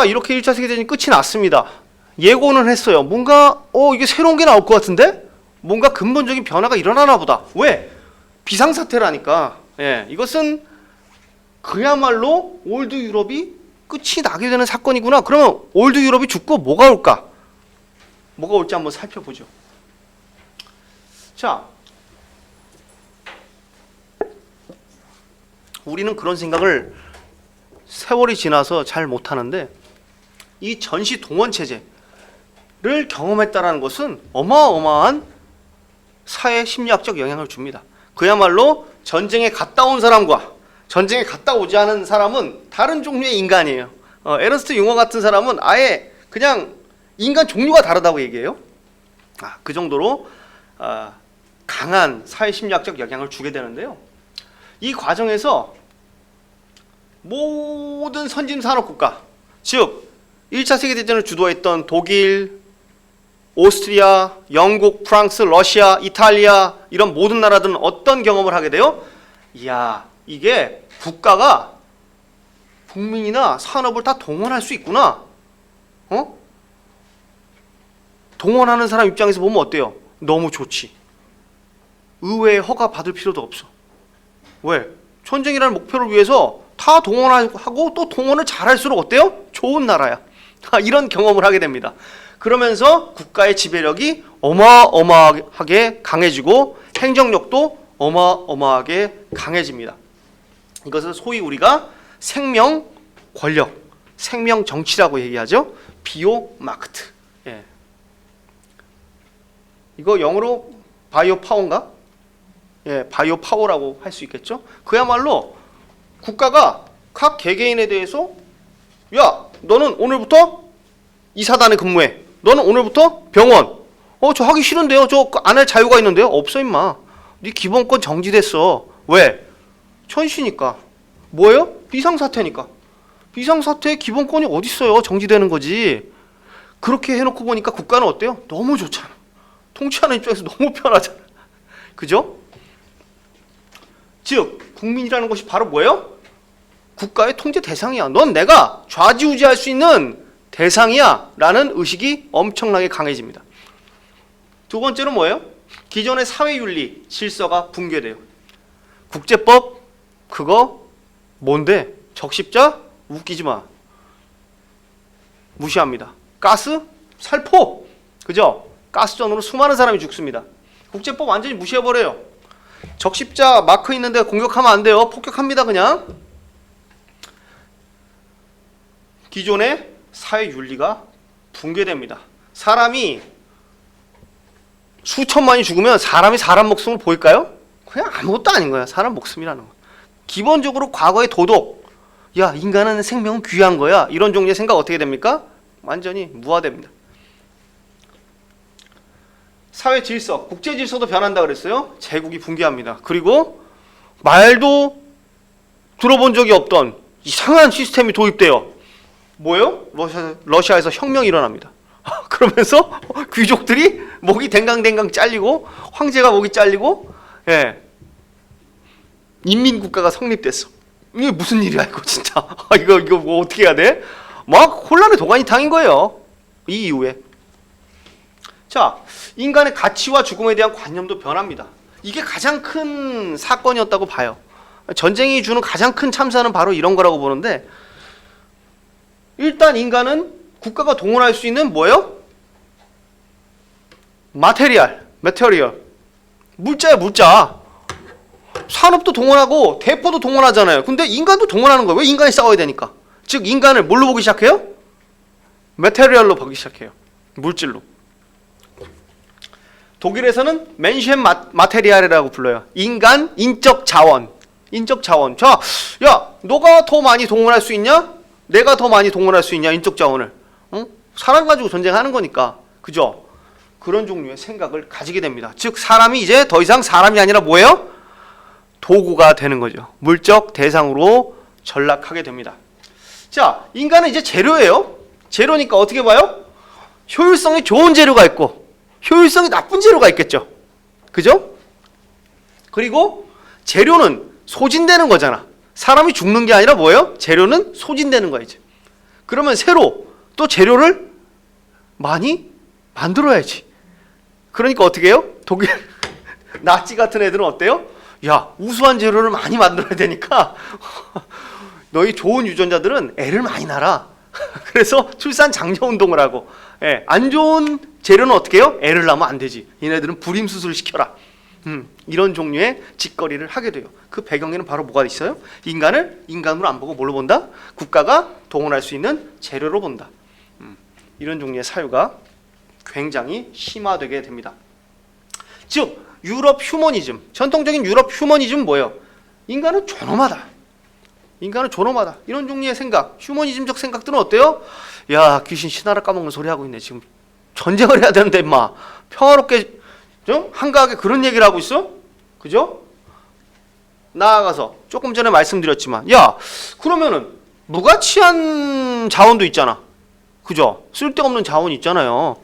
Speaker 1: 이렇게 1차 세계대전이 끝이 났습니다. 예고는 했어요. 뭔가 이게 새로운 게 나올 것 같은데? 뭔가 근본적인 변화가 일어나나 보다. 왜? 비상사태라니까. 이것은 그야말로 올드 유럽이 끝이 나게 되는 사건이구나. 그러면 올드 유럽이 죽고 뭐가 올까? 뭐가 올지 한번 살펴보죠. 자, 우리는 그런 생각을 세월이 지나서 잘 못하는데 이 전시 동원 체제를 경험했다라는 것은 어마어마한 사회 심리학적 영향을 줍니다. 그야말로 전쟁에 갔다 온 사람과 전쟁에 갔다 오지 않은 사람은 다른 종류의 인간이에요. 에른스트 융어 같은 사람은 아예 그냥 인간 종류가 다르다고 얘기해요. 그 정도로 강한 사회 심리학적 영향을 주게 되는데요. 이 과정에서 모든 선진 산업국가, 즉 1차 세계대전을 주도했던 독일, 오스트리아, 영국, 프랑스, 러시아, 이탈리아 이런 모든 나라들은 어떤 경험을 하게 돼요? 이야, 이게 국가가 국민이나 산업을 다 동원할 수 있구나. 동원하는 사람 입장에서 보면 어때요? 너무 좋지. 의회의 허가 받을 필요도 없어. 왜? 전쟁이라는 목표를 위해서 다 동원하고 또 동원을 잘할수록 어때요? 좋은 나라야. 이런 경험을 하게 됩니다. 그러면서 국가의 지배력이 어마어마하게 강해지고 행정력도 어마어마하게 강해집니다. 이것을 소위 우리가 생명 권력, 생명 정치라고 얘기하죠. 비오 마크트. 이거 영어로 바이오 파워인가? 바이오 파워라고 할 수 있겠죠. 그야말로 국가가 각 개개인에 대해서 야, 너는 오늘부터 이 사단에 근무해. 너는 오늘부터 병원. 저 하기 싫은데요. 저 안 할 자유가 있는데요. 없어 임마. 네 기본권 정지됐어. 왜? 천시니까. 뭐예요? 비상사태니까. 비상사태의 기본권이 어딨어요. 정지되는 거지. 그렇게 해놓고 보니까 국가는 어때요? 너무 좋잖아. 통치하는 입장에서 너무 편하잖아. 그죠? 즉 국민이라는 것이 바로 뭐예요? 국가의 통제 대상이야. 넌 내가 좌지우지할 수 있는 대상이야 라는 의식이 엄청나게 강해집니다. 두 번째는 뭐예요? 기존의 사회윤리 질서가 붕괴돼요. 국제법 그거 뭔데? 적십자? 웃기지 마. 무시합니다. 가스? 살포! 그죠? 가스전으로 수많은 사람이 죽습니다. 국제법 완전히 무시해버려요. 적십자 마크 있는데 공격하면 안 돼요. 폭격합니다 그냥. 기존의 사회윤리가 붕괴됩니다. 사람이 수천만이 죽으면 사람이 사람 목숨을 보일까요? 그냥 아무것도 아닌 거야. 사람 목숨이라는 거. 기본적으로 과거의 도덕, 야 인간은 생명은 귀한 거야, 이런 종류의 생각 어떻게 됩니까? 완전히 무화됩니다. 사회 질서, 국제 질서도 변한다 그랬어요. 제국이 붕괴합니다. 그리고 말도 들어본 적이 없던 이상한 시스템이 도입돼요. 뭐예요? 러시아에서 혁명이 일어납니다. 그러면서 귀족들이 목이 댕강댕강 잘리고 황제가 목이 잘리고 인민국가가 성립됐어. 이게 무슨 일이야 이거 진짜. 이거 뭐 어떻게 해야 돼? 막 혼란의 도가니 탕인 거예요. 이 이후에. 자, 인간의 가치와 죽음에 대한 관념도 변합니다. 이게 가장 큰 사건이었다고 봐요. 전쟁이 주는 가장 큰 참사는 바로 이런 거라고 보는데, 일단 인간은 국가가 동원할 수 있는 뭐예요? 마테리얼, 물자야, 물자. 산업도 동원하고 대포도 동원하잖아요. 근데 인간도 동원하는 거예요. 왜 인간이 싸워야 되니까? 즉 인간을 뭘로 보기 시작해요? 메테리얼로 보기 시작해요. 물질로. 독일에서는 맨슈헨 마테리알이라고 불러요. 인간, 인적 자원. 자, 야, 너가 더 많이 동원할 수 있냐? 내가 더 많이 동원할 수 있냐? 인적 자원을. 응? 사람 가지고 전쟁하는 거니까. 그죠? 그런 종류의 생각을 가지게 됩니다. 즉 사람이 이제 더 이상 사람이 아니라 뭐예요? 도구가 되는 거죠. 물적 대상으로 전락하게 됩니다. 자, 인간은 이제 재료예요. 재료니까 어떻게 봐요? 효율성이 좋은 재료가 있고 효율성이 나쁜 재료가 있겠죠. 그죠? 그리고 재료는 소진되는 거잖아. 사람이 죽는 게 아니라 뭐예요? 재료는 소진되는 거야 이제. 그러면 새로 또 재료를 많이 만들어야지. 그러니까 어떻게 해요? 독일 나치 같은 애들은 어때요? 야, 우수한 재료를 많이 만들어야 되니까 너희 좋은 유전자들은 애를 많이 낳아. 그래서 출산 장려 운동을 하고, 예, 안 좋은 재료는 어떻게 해요? 애를 낳으면 안 되지. 얘네들은 불임 수술 시켜라. 이런 종류의 짓거리를 하게 돼요. 그 배경에는 바로 뭐가 있어요? 인간을 인간으로 안 보고 뭘로 본다? 국가가 동원할 수 있는 재료로 본다. 이런 종류의 사유가 굉장히 심화되게 됩니다. 즉 유럽 휴머니즘, 전통적인 유럽 휴머니즘은 뭐예요? 인간은 존엄하다. 이런 종류의 생각, 휴머니즘적 생각들은 어때요? 야, 귀신 신하라 까먹는 소리 하고 있네. 지금 전쟁을 해야 되는데 임마 평화롭게 한가하게 그런 얘기를 하고 있어? 그죠? 나아가서 조금 전에 말씀드렸지만, 야, 그러면은 무가치한 자원도 있잖아. 그죠? 쓸데없는 자원 있잖아요.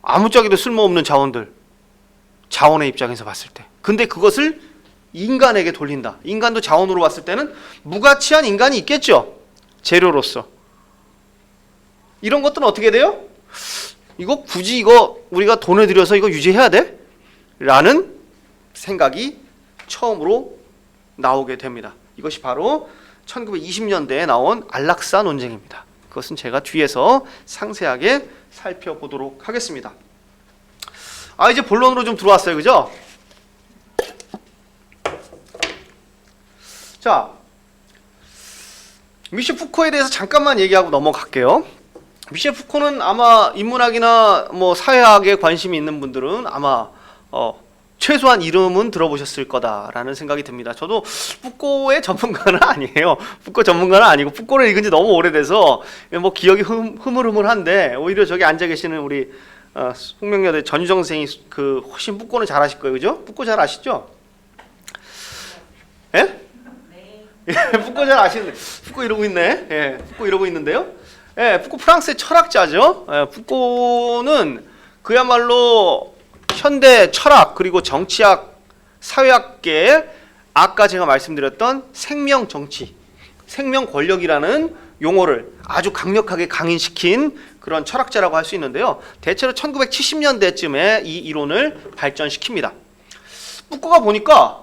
Speaker 1: 아무짝에도 쓸모없는 자원들. 자원의 입장에서 봤을 때. 근데 그것을 인간에게 돌린다. 인간도 자원으로 봤을 때는 무가치한 인간이 있겠죠. 재료로서. 이런 것들은 어떻게 돼요? 이거 굳이 우리가 돈을 들여서 이거 유지해야 돼? 라는 생각이 처음으로 나오게 됩니다. 이것이 바로 1920년대에 나온 안락사 논쟁입니다. 그것은 제가 뒤에서 상세하게 살펴보도록 하겠습니다. 이제 본론으로 좀 들어왔어요. 그죠? 자, 미셸 푸코에 대해서 잠깐만 얘기하고 넘어갈게요. 미셸 푸코는 아마 인문학이나 뭐 사회학에 관심이 있는 분들은 아마 최소한 이름은 들어보셨을 거다라는 생각이 듭니다. 저도 푸코의 전문가는 아니에요. 푸코 전문가는 아니고 푸코를 읽은 지 너무 오래돼서 뭐 기억이 흐물흐물한데, 오히려 저기 앉아 계시는 우리 숙명여대 전유정 선생이 훨씬 푸코는 잘 아실 거예요. 그죠? 푸코 잘 아시죠? 예? 네. 푸코 잘 아시는데, 푸코 이러고 있네. 예, 푸코 이러고 있는데요. 예, 푸코 프랑스의 철학자죠. 예, 푸코는 그야말로 현대 철학 그리고 정치학, 사회학계에 아까 제가 말씀드렸던 생명 정치, 생명 권력이라는 용어를 아주 강력하게 강인시킨 그런 철학자라고 할 수 있는데요. 대체로 1970년대쯤에 이 이론을 발전시킵니다. 푸코가 보니까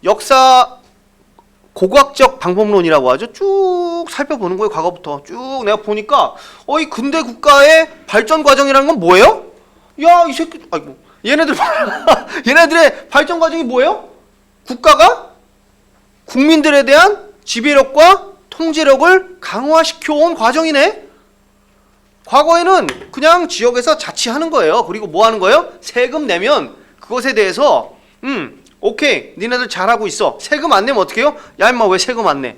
Speaker 1: 역사 고고학적 방법론이라고 하죠. 쭉 살펴보는 거예요. 과거부터 쭉 내가 보니까 이 근대 국가의 발전 과정이라는 건 뭐예요? 야, 이 새끼, 아이고, 얘네들의 발전 과정이 뭐예요? 국가가 국민들에 대한 지배력과 통제력을 강화시켜온 과정이네. 과거에는 그냥 지역에서 자치하는 거예요. 그리고 뭐 하는 거예요? 세금 내면 그것에 대해서 오케이, 니네들 잘하고 있어. 세금 안 내면 어떻게 해요? 야, 임마 왜 세금 안 내?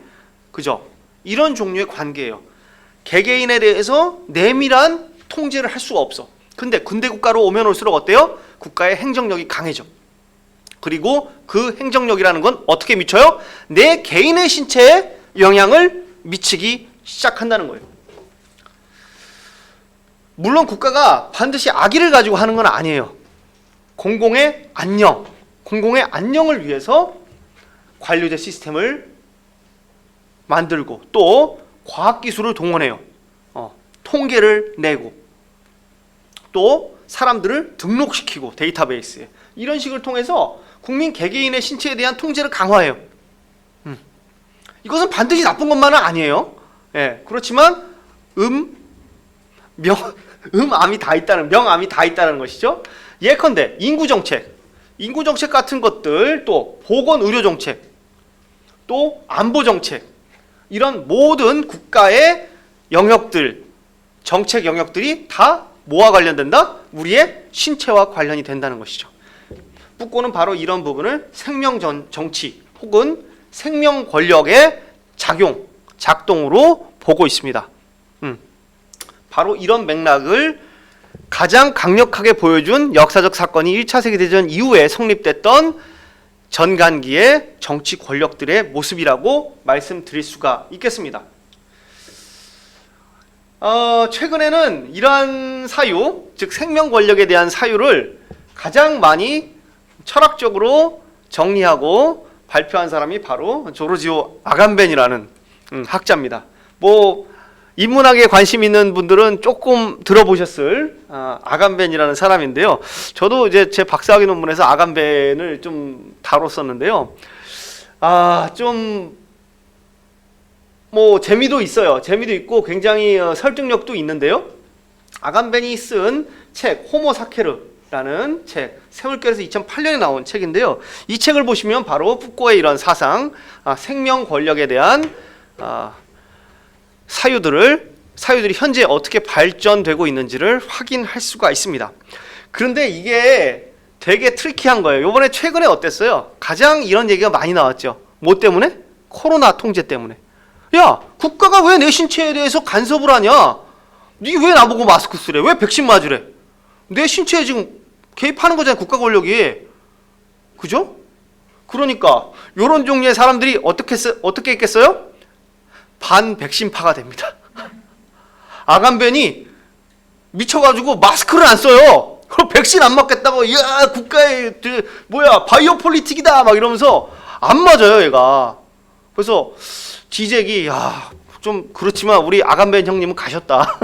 Speaker 1: 그죠? 이런 종류의 관계예요. 개개인에 대해서 내밀한 통제를 할 수가 없어. 근데 근대 국가로 오면 올수록 어때요? 국가의 행정력이 강해져. 그리고 그 행정력이라는 건 어떻게 미쳐요? 내 개인의 신체에 영향을 미치기 시작한다는 거예요. 물론 국가가 반드시 악의를 가지고 하는 건 아니에요. 공공의 안녕을 위해서 관료제 시스템을 만들고 또 과학기술을 동원해요. 통계를 내고 또 사람들을 등록시키고 데이터베이스에 이런 식을 통해서 국민 개개인의 신체에 대한 통제를 강화해요. 이것은 반드시 나쁜 것만은 아니에요. 예, 그렇지만 암이 다 있다는, 명암이 다 있다는 것이죠. 예컨대 인구정책 같은 것들, 또 보건의료정책, 또 안보정책, 이런 모든 국가의 영역들, 정책 영역들이 다 뭐와 관련된다? 우리의 신체와 관련이 된다는 것이죠. 푸꼬는 바로 이런 부분을 생명정치 혹은 생명 권력의 작동으로 보고 있습니다. 바로 이런 맥락을 가장 강력하게 보여준 역사적 사건이 1차 세계대전 이후에 성립됐던 전간기의 정치 권력들의 모습이라고 말씀드릴 수가 있겠습니다. 최근에는 이러한 사유, 즉 생명 권력에 대한 사유를 가장 많이 철학적으로 정리하고 발표한 사람이 바로 조르지오 아감벤이라는 학자입니다. 인문학에 관심 있는 분들은 조금 들어보셨을 아감벤이라는 사람인데요. 저도 이제 제 박사학위 논문에서 아감벤을 좀 다뤘었는데요. 재미도 있어요. 재미도 있고 굉장히 설득력도 있는데요. 아감벤이 쓴 책 호모사케르라는 책, 세울결에서 2008년에 나온 책인데요. 이 책을 보시면 바로 푸꼬의 이런 사상, 생명 권력에 대한 사유들이 현재 어떻게 발전되고 있는지를 확인할 수가 있습니다. 그런데 이게 되게 트리키한 거예요. 이번에 최근에 어땠어요? 가장 이런 얘기가 많이 나왔죠. 뭐 때문에? 코로나 통제 때문에. 야, 국가가 왜 내 신체에 대해서 간섭을 하냐? 니 왜 나보고 마스크 쓰래? 왜 백신 맞으래? 내 신체에 지금 개입하는 거잖아요, 국가 권력이. 그죠? 그러니까 이런 종류의 사람들이 어떻게 했겠어요? 반백신파가 됩니다. 아감벤이 미쳐가지고 마스크를 안 써요. 그럼 백신 안 맞겠다고, 야, 국가의 바이오 폴리틱이다 막 이러면서 안 맞아요, 얘가. 그래서 지적이, 좀 그렇지만 우리 아감벤 형님은 가셨다.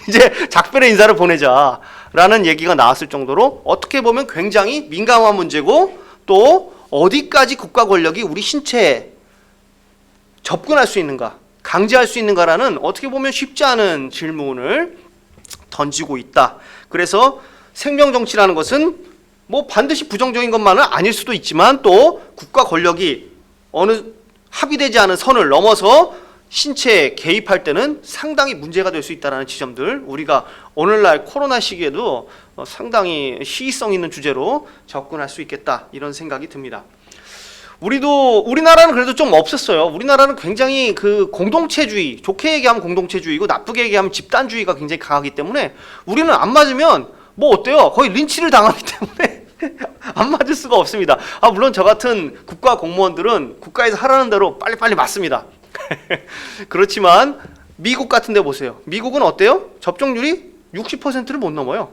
Speaker 1: 이제 작별의 인사를 보내자라는 얘기가 나왔을 정도로 어떻게 보면 굉장히 민감한 문제고, 또 어디까지 국가 권력이 우리 신체에 접근할 수 있는가, 강제할 수 있는가라는 어떻게 보면 쉽지 않은 질문을 던지고 있다. 그래서 생명정치라는 것은 반드시 부정적인 것만은 아닐 수도 있지만, 또 국가 권력이 어느 합의되지 않은 선을 넘어서 신체에 개입할 때는 상당히 문제가 될 수 있다는 지점들, 우리가 오늘날 코로나 시기에도 상당히 시의성 있는 주제로 접근할 수 있겠다, 이런 생각이 듭니다. 우리나라는 그래도 좀 없었어요. 우리나라는 굉장히 공동체주의, 좋게 얘기하면 공동체주의고 나쁘게 얘기하면 집단주의가 굉장히 강하기 때문에 우리는 안 맞으면 어때요? 거의 린치를 당하기 때문에 안 맞을 수가 없습니다. 물론 저 같은 국가 공무원들은 국가에서 하라는 대로 빨리빨리 맞습니다. 그렇지만 미국 같은 데 보세요. 미국은 어때요? 접종률이 60%를 못 넘어요.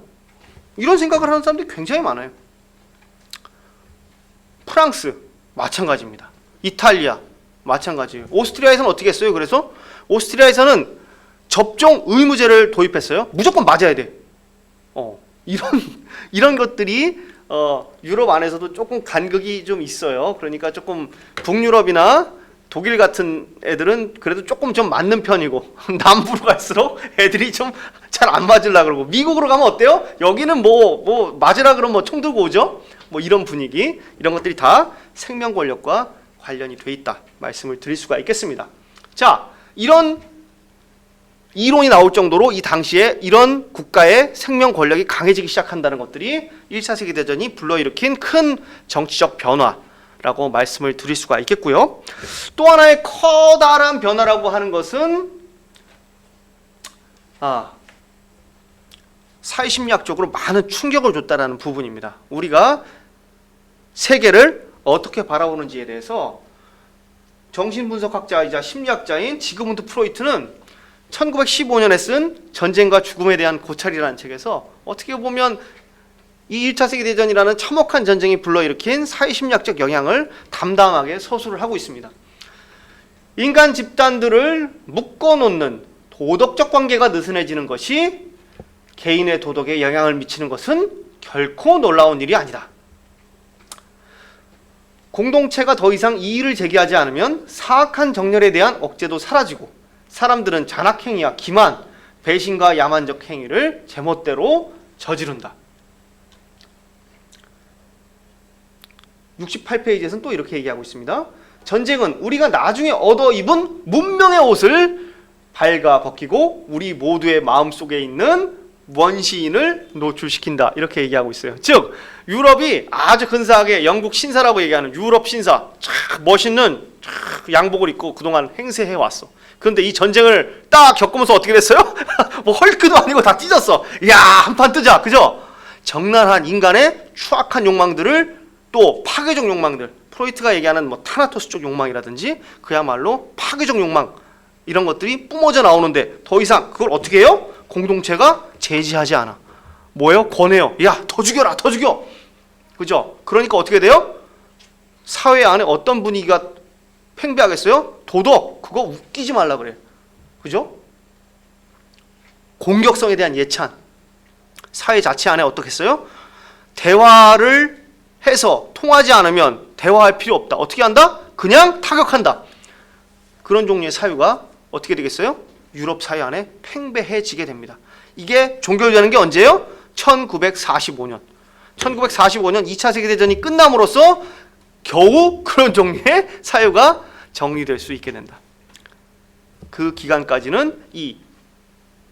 Speaker 1: 이런 생각을 하는 사람들이 굉장히 많아요. 프랑스 마찬가지입니다. 이탈리아 마찬가지예요. 오스트리아에서는 어떻게 했어요? 그래서 오스트리아에서는 접종 의무제를 도입했어요. 무조건 맞아야 돼. 이런 것들이 유럽 안에서도 조금 간극이 좀 있어요. 그러니까 조금 북유럽이나 독일 같은 애들은 그래도 조금 좀 맞는 편이고, 남부로 갈수록 애들이 좀 잘 안 맞으려고 그러고, 미국으로 가면 어때요? 여기는 맞으라 그러면 총 들고 오죠? 이런 분위기, 이런 것들이 다 생명 권력과 관련이 돼 있다, 말씀을 드릴 수가 있겠습니다. 자, 이런 이론이 나올 정도로 이 당시에 이런 국가의 생명 권력이 강해지기 시작한다는 것들이 1차 세계대전이 불러일으킨 큰 정치적 변화라고 말씀을 드릴 수가 있겠고요. 또 하나의 커다란 변화라고 하는 것은 사회심리학적으로 많은 충격을 줬다는 부분입니다. 우리가 세계를 어떻게 바라보는지에 대해서 정신분석학자이자 심리학자인 지그문드 프로이트는 1915년에 쓴 전쟁과 죽음에 대한 고찰이라는 책에서 어떻게 보면 이 1차 세계대전이라는 참혹한 전쟁이 불러일으킨 사회심리학적 영향을 담담하게 서술을 하고 있습니다. 인간 집단들을 묶어놓는 도덕적 관계가 느슨해지는 것이 개인의 도덕에 영향을 미치는 것은 결코 놀라운 일이 아니다. 공동체가 더 이상 이의를 제기하지 않으면 사악한 정렬에 대한 억제도 사라지고 사람들은 잔악행위와 기만, 배신과 야만적 행위를 제멋대로 저지른다. 68페이지에서는 또 이렇게 얘기하고 있습니다. 전쟁은 우리가 나중에 얻어 입은 문명의 옷을 발가 벗기고 우리 모두의 마음속에 있는 원시인을 노출시킨다. 이렇게 얘기하고 있어요. 즉 유럽이 아주 근사하게 영국 신사라고 얘기하는 유럽 신사, 쫙 멋있는 쫙 양복을 입고 그동안 행세해 왔어. 그런데 이 전쟁을 딱 겪으면서 어떻게 됐어요? 뭐 헐크도 아니고 다 찢었어. 야, 한판 뜨자. 그죠? 적나라한 인간의 추악한 욕망들을, 또 파괴적 욕망들, 프로이트가 얘기하는 뭐 타나토스적 욕망이라든지 그야말로 파괴적 욕망, 이런 것들이 뿜어져 나오는데 더 이상 그걸 어떻게 해요? 공동체가 제지하지 않아. 뭐예요? 권해요. 야, 더 죽여라, 더 죽여. 그죠? 그러니까 어떻게 돼요? 사회 안에 어떤 분위기가 팽배하겠어요? 도덕, 그거 웃기지 말라 그래요. 그죠? 공격성에 대한 예찬. 사회 자체 안에 어떻겠어요? 대화를 해서 통하지 않으면 대화할 필요 없다. 어떻게 한다? 그냥 타격한다. 그런 종류의 사유가 어떻게 되겠어요? 유럽 사회 안에 팽배해지게 됩니다. 이게 종결되는 게 언제예요? 1945년. 1945년 2차 세계대전이 끝남으로써 겨우 그런 종류의 사유가 정리될 수 있게 된다. 그 기간까지는 이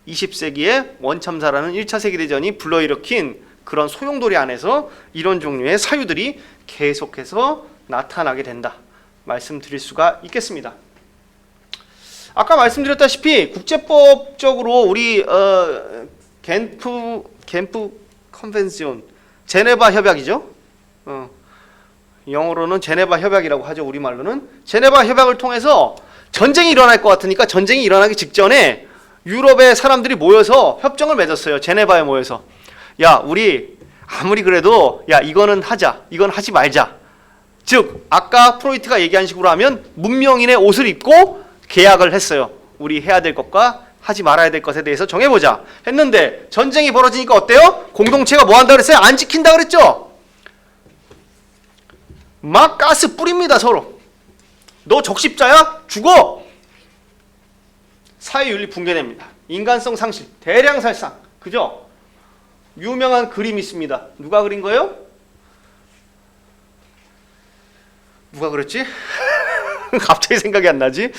Speaker 1: 20세기의 원참사라는 1차 세계대전이 불러일으킨 그런 소용돌이 안에서 이런 종류의 사유들이 계속해서 나타나게 된다. 말씀드릴 수가 있겠습니다. 아까 말씀드렸다시피 국제법적으로 우리 겐프 컨벤션, 제네바 협약이죠. 영어로는 제네바 협약이라고 하죠. 우리말로는 제네바 협약을 통해서 전쟁이 일어날 것 같으니까 전쟁이 일어나기 직전에 유럽의 사람들이 모여서 협정을 맺었어요. 제네바에 모여서. 야, 우리 아무리 그래도 야, 이거는 하자, 이건 하지 말자. 즉 아까 프로이트가 얘기한 식으로 하면 문명인의 옷을 입고 계약을 했어요. 우리 해야 될 것과 하지 말아야 될 것에 대해서 정해보자 했는데 전쟁이 벌어지니까 어때요? 공동체가 뭐 한다 그랬어요? 안 지킨다 그랬죠? 막 가스 뿌립니다. 서로. 너 적십자야? 죽어! 사회윤리 붕괴됩니다. 인간성 상실, 대량 살상. 그죠? 유명한 그림이 있습니다. 누가 그린 거예요? 누가 그렸지? 갑자기 생각이 안 나지?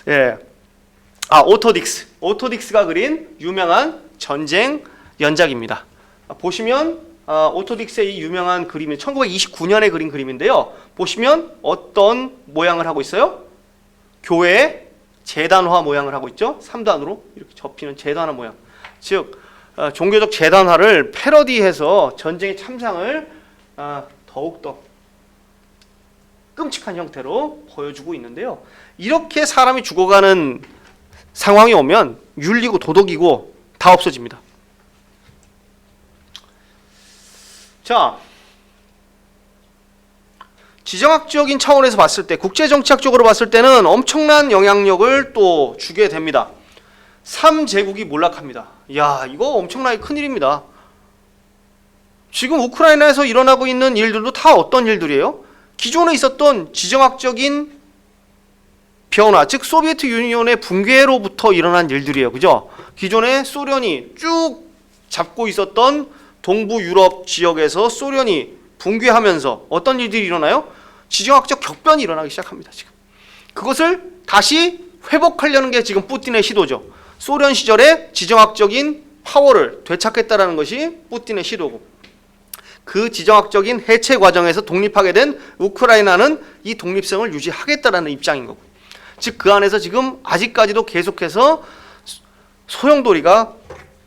Speaker 1: 예. 오토딕스. 오토딕스가 그린 유명한 전쟁 연작입니다. 보시면 오토딕스의 이 유명한 그림이 1929년에 그린 그림인데요. 보시면 어떤 모양을 하고 있어요? 교회의 제단화 모양을 하고 있죠. 3단으로 이렇게 접히는 제단화 모양. 즉 종교적 제단화를 패러디해서 전쟁의 참상을 더욱더 끔찍한 형태로 보여주고 있는데요. 이렇게 사람이 죽어가는 상황이 오면 윤리고 도덕이고 다 없어집니다. 자, 지정학적인 차원에서 봤을 때, 국제정치학적으로 봤을 때는 엄청난 영향력을 또 주게 됩니다. 3제국이 몰락합니다. 야, 이거 엄청나게 큰일입니다. 지금 우크라이나에서 일어나고 있는 일들도 다 어떤 일들이에요? 기존에 있었던 지정학적인 변화, 즉 소비에트 유니온의 붕괴로부터 일어난 일들이에요. 그죠? 기존에 소련이 쭉 잡고 있었던 동부 유럽 지역에서 소련이 붕괴하면서 어떤 일들이 일어나요? 지정학적 격변이 일어나기 시작합니다. 지금 그것을 다시 회복하려는 게 지금 푸틴의 시도죠. 소련 시절에 지정학적인 파워를 되찾겠다라는 것이 푸틴의 시도고, 그 지정학적인 해체 과정에서 독립하게 된 우크라이나는 이 독립성을 유지하겠다라는 입장인 거고, 즉 그 안에서 지금 아직까지도 계속해서 소용돌이가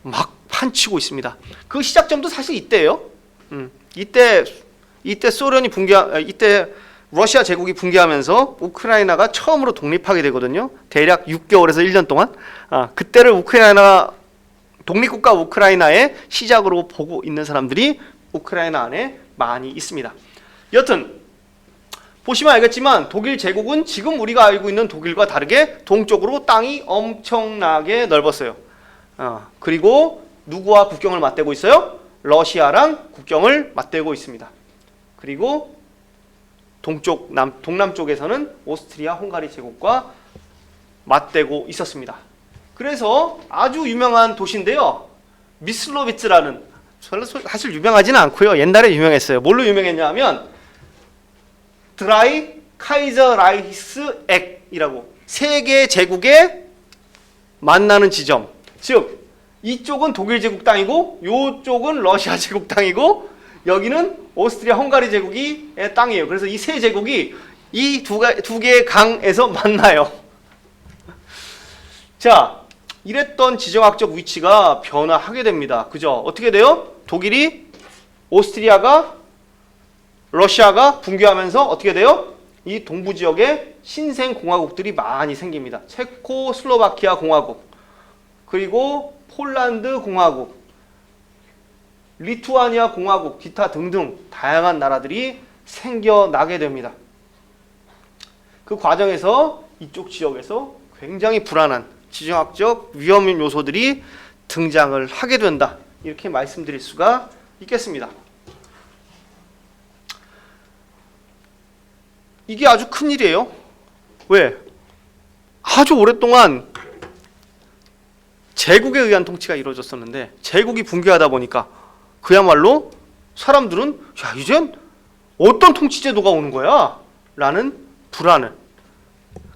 Speaker 1: 막 판치고 있습니다. 그 시작점도 사실 이때예요. 이때 소련이 이때 러시아 제국이 붕괴하면서 우크라이나가 처음으로 독립하게 되거든요. 대략 6개월에서 1년 동안. 그때를 우크라이나 독립국가 우크라이나의 시작으로 보고 있는 사람들이 우크라이나 안에 많이 있습니다. 여튼 보시면 알겠지만 독일 제국은 지금 우리가 알고 있는 독일과 다르게 동쪽으로 땅이 엄청나게 넓었어요. 그리고 누구와 국경을 맞대고 있어요? 러시아랑 국경을 맞대고 있습니다. 그리고 동남 쪽에서는 오스트리아 헝가리 제국과 맞대고 있었습니다. 그래서 아주 유명한 도시인데요. 미슬로비츠라는, 사실 유명하지는 않고요. 옛날에 유명했어요. 뭘로 유명했냐면 드라이 카이저라이히스 액이라고, 세 개 제국의 만나는 지점. 즉 이쪽은 독일 제국 땅이고 이쪽은 러시아 제국 땅이고 여기는 오스트리아 헝가리 제국이 땅이에요. 그래서 이 세 제국이 이 두 개의 강에서 만나요. 자, 이랬던 지정학적 위치가 변화하게 됩니다. 그죠? 어떻게 돼요? 독일이, 오스트리아가, 러시아가 붕괴하면서 어떻게 돼요? 이 동부 지역에 신생 공화국들이 많이 생깁니다. 체코슬로바키아 공화국, 그리고 폴란드 공화국, 리투아니아 공화국, 기타 등등 다양한 나라들이 생겨나게 됩니다. 그 과정에서 이쪽 지역에서 굉장히 불안한 지정학적 위험 요소들이 등장을 하게 된다. 이렇게 말씀드릴 수가 있겠습니다. 이게 아주 큰일이에요. 왜? 아주 오랫동안 제국에 의한 통치가 이루어졌었는데 제국이 붕괴하다 보니까 그야말로 사람들은 야, 이젠 어떤 통치 제도가 오는 거야? 라는 불안을,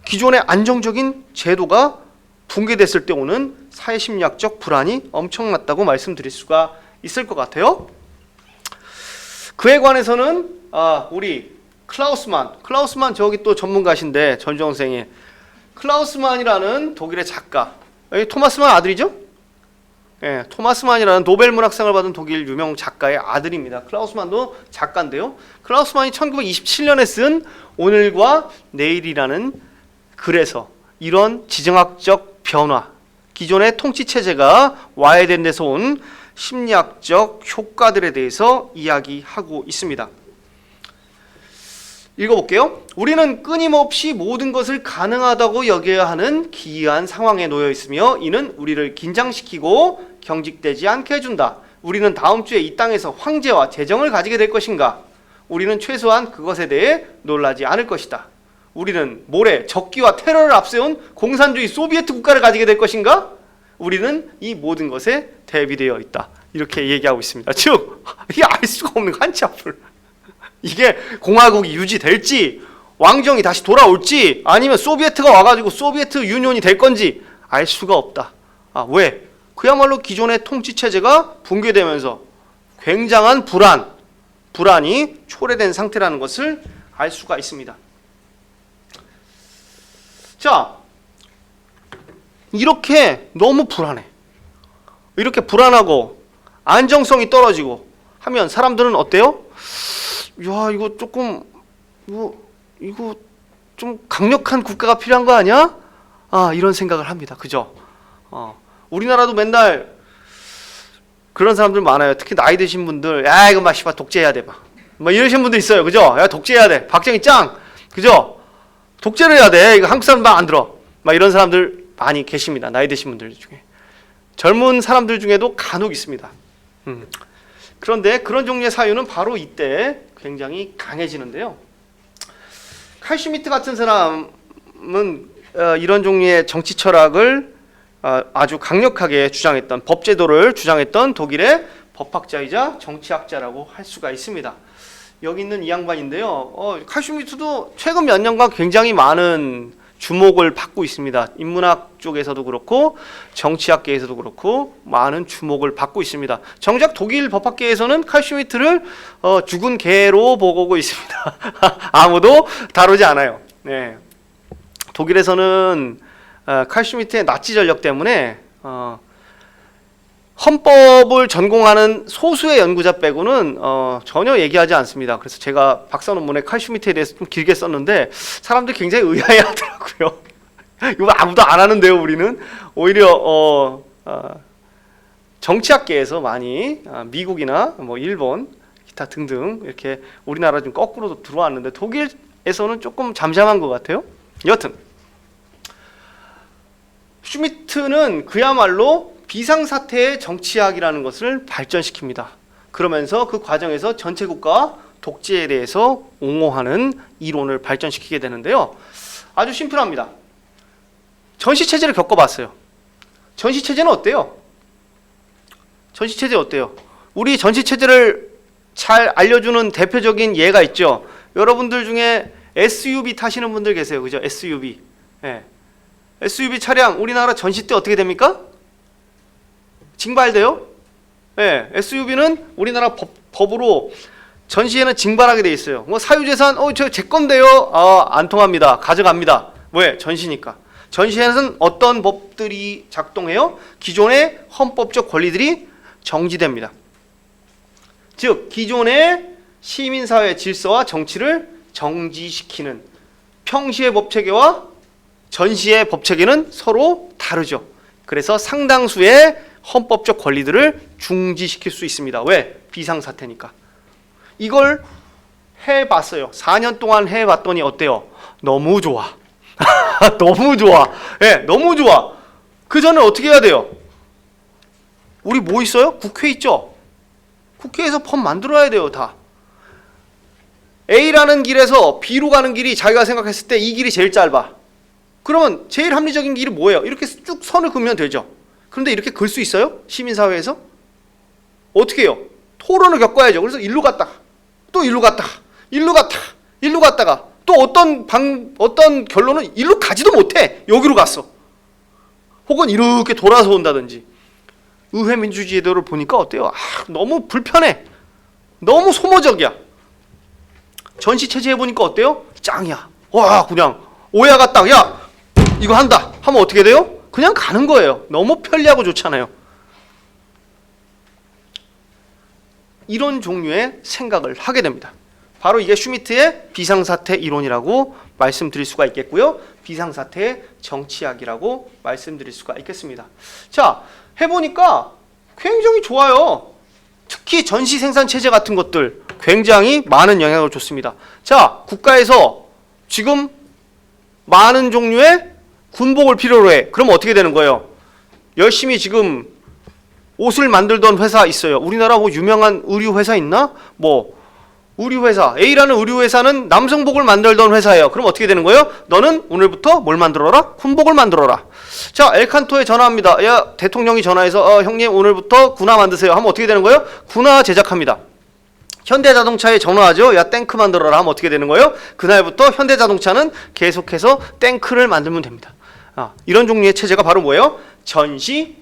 Speaker 1: 기존의 안정적인 제도가 붕괴됐을 때 오는 사회심리학적 불안이 엄청났다고 말씀드릴 수가 있을 것 같아요. 그에 관해서는 우리 클라우스만 저기 또 전문가신데 전정생이, 클라우스만이라는 독일의 작가, 토마스만 아들이죠? 예, 토마스만이라는 노벨문학상을 받은 독일 유명 작가의 아들입니다. 클라우스만도 작가인데요. 클라우스만이 1927년에 쓴 오늘과 내일이라는 글에서 이런 지정학적 변화, 기존의 통치 체제가 와해된 데서 온 심리학적 효과들에 대해서 이야기하고 있습니다. 읽어볼게요. 우리는 끊임없이 모든 것을 가능하다고 여겨야 하는 기이한 상황에 놓여 있으며 이는 우리를 긴장시키고 경직되지 않게 해준다. 우리는 다음 주에 이 땅에서 황제와 제정을 가지게 될 것인가? 우리는 최소한 그것에 대해 놀라지 않을 것이다. 우리는 모레 적기와 테러를 앞세운 공산주의 소비에트 국가를 가지게 될 것인가? 우리는 이 모든 것에 대비되어 있다. 이렇게 얘기하고 있습니다. 즉, 이게 알 수가 없는 한치 앞을. 이게 공화국이 유지될지, 왕정이 다시 돌아올지, 아니면 소비에트가 와가지고 소비에트 유니온이 될 건지 알 수가 없다. 왜? 그야말로 기존의 통치 체제가 붕괴되면서 굉장한 불안이 초래된 상태라는 것을 알 수가 있습니다. 자, 이렇게 너무 불안해. 이렇게 불안하고 안정성이 떨어지고 하면 사람들은 어때요? 야, 이거 조금 이거 좀 강력한 국가가 필요한 거 아니야? 이런 생각을 합니다. 그죠? 우리나라도 맨날 그런 사람들 많아요. 특히 나이 드신 분들, 야, 이거 막 씨발 독재해야 돼, 막 이러신 분들 있어요. 그죠? 야, 독재해야 돼. 박정희 짱. 그죠? 독재를 해야 돼. 이거 한국 사람 말 안 들어. 막 이런 사람들 많이 계십니다. 나이 드신 분들 중에. 젊은 사람들 중에도 간혹 있습니다. 그런데 그런 종류의 사유는 바로 이때 굉장히 강해지는데요. 칼 슈미트 같은 사람은 이런 종류의 정치 철학을 아주 강력하게 주장했던, 법제도를 주장했던 독일의 법학자이자 정치학자라고 할 수가 있습니다. 여기 있는 이 양반인데요. 칼 슈미트도 최근 몇 년간 굉장히 많은 주목을 받고 있습니다. 인문학 쪽에서도 그렇고 정치학계에서도 그렇고 많은 주목을 받고 있습니다. 정작 독일 법학계에서는 칼 슈미트를 죽은 개로 보고 있습니다. 아무도 다루지 않아요. 네. 독일에서는 칼 슈미트의 나치 전력 때문에 헌법을 전공하는 소수의 연구자 빼고는 전혀 얘기하지 않습니다. 그래서 제가 박사 논문에 칼 슈미트에 대해서 좀 길게 썼는데 사람들이 굉장히 의아해하더라고요. 이거 아무도 안 하는데요, 우리는. 오히려 정치학계에서 많이 미국이나 뭐 일본, 기타 등등 이렇게 우리나라 좀 거꾸로 들어왔는데 독일에서는 조금 잠잠한 것 같아요. 여튼 슈미트는 그야말로 비상사태의 정치학이라는 것을 발전시킵니다. 그러면서 그 과정에서 전체 국가 독재에 대해서 옹호하는 이론을 발전시키게 되는데요. 아주 심플합니다. 전시체제를 겪어봤어요. 전시체제는 어때요? 전시체제 어때요? 우리 전시체제를 잘 알려주는 대표적인 예가 있죠. 여러분들 중에 SUV 타시는 분들 계세요. 그죠? SUV. 예. SUV 차량 우리나라 전시 때 어떻게 됩니까? 징발돼요? 예. SUV는 우리나라 법으로 전시에는 징발하게 돼 있어요. 뭐 사유재산, 저 제 건데요. 안 통합니다. 가져갑니다. 왜? 전시니까. 전시에는 어떤 법들이 작동해요? 기존의 헌법적 권리들이 정지됩니다. 즉 기존의 시민사회 질서와 정치를 정지시키는, 평시의 법체계와 전시의 법체계는 서로 다르죠. 그래서 상당수의 헌법적 권리들을 중지시킬 수 있습니다. 왜? 비상사태니까. 이걸 해봤어요. 4년 동안 해봤더니 어때요? 너무 좋아. 너무 좋아. 예, 너무 좋아. 그 전에 어떻게 해야 돼요? 우리 뭐 있어요? 국회 있죠? 국회에서 법 만들어야 돼요, 다. A라는 길에서 B로 가는 길이 자기가 생각했을 때 이 길이 제일 짧아. 그러면 제일 합리적인 길이 뭐예요? 이렇게 쭉 선을 그으면 되죠. 그런데 이렇게 그을 수 있어요? 시민사회에서? 어떻게 해요? 토론을 겪어야죠. 그래서 일로 갔다가 또 일로 갔다가 일로 갔다가 일로 갔다가 또 어떤 결론은 일로 가지도 못해. 여기로 갔어. 혹은 이렇게 돌아서 온다든지. 의회 민주주의제도를 보니까 어때요? 너무 불편해. 너무 소모적이야. 전시체제 해보니까 어때요? 짱이야. 와, 그냥 오야가 딱, 야 이거 한다 하면 어떻게 돼요? 그냥 가는 거예요. 너무 편리하고 좋잖아요. 이런 종류의 생각을 하게 됩니다. 바로 이게 슈미트의 비상사태 이론이라고 말씀드릴 수가 있겠고요. 비상사태의 정치학이라고 말씀드릴 수가 있겠습니다. 자, 해보니까 굉장히 좋아요. 특히 전시 생산 체제 같은 것들 굉장히 많은 영향을 줬습니다. 자, 국가에서 지금 많은 종류의 군복을 필요로 해. 그럼 어떻게 되는 거예요? 열심히 지금 옷을 만들던 회사 있어요. 우리나라 뭐 유명한 의류 회사 있나? 뭐 의류 회사, A라는 의류 회사는 남성복을 만들던 회사예요. 그럼 어떻게 되는 거예요? 너는 오늘부터 뭘 만들어라? 군복을 만들어라. 자, 엘칸토에 전화합니다. 야, 대통령이 전화해서 형님 오늘부터 군화 만드세요. 하면 어떻게 되는 거예요? 군화 제작합니다. 현대자동차에 전화하죠. 야, 탱크 만들어라 하면 어떻게 되는 거예요? 그날부터 현대자동차는 계속해서 탱크를 만들면 됩니다. 이런 종류의 체제가 바로 뭐예요? 전시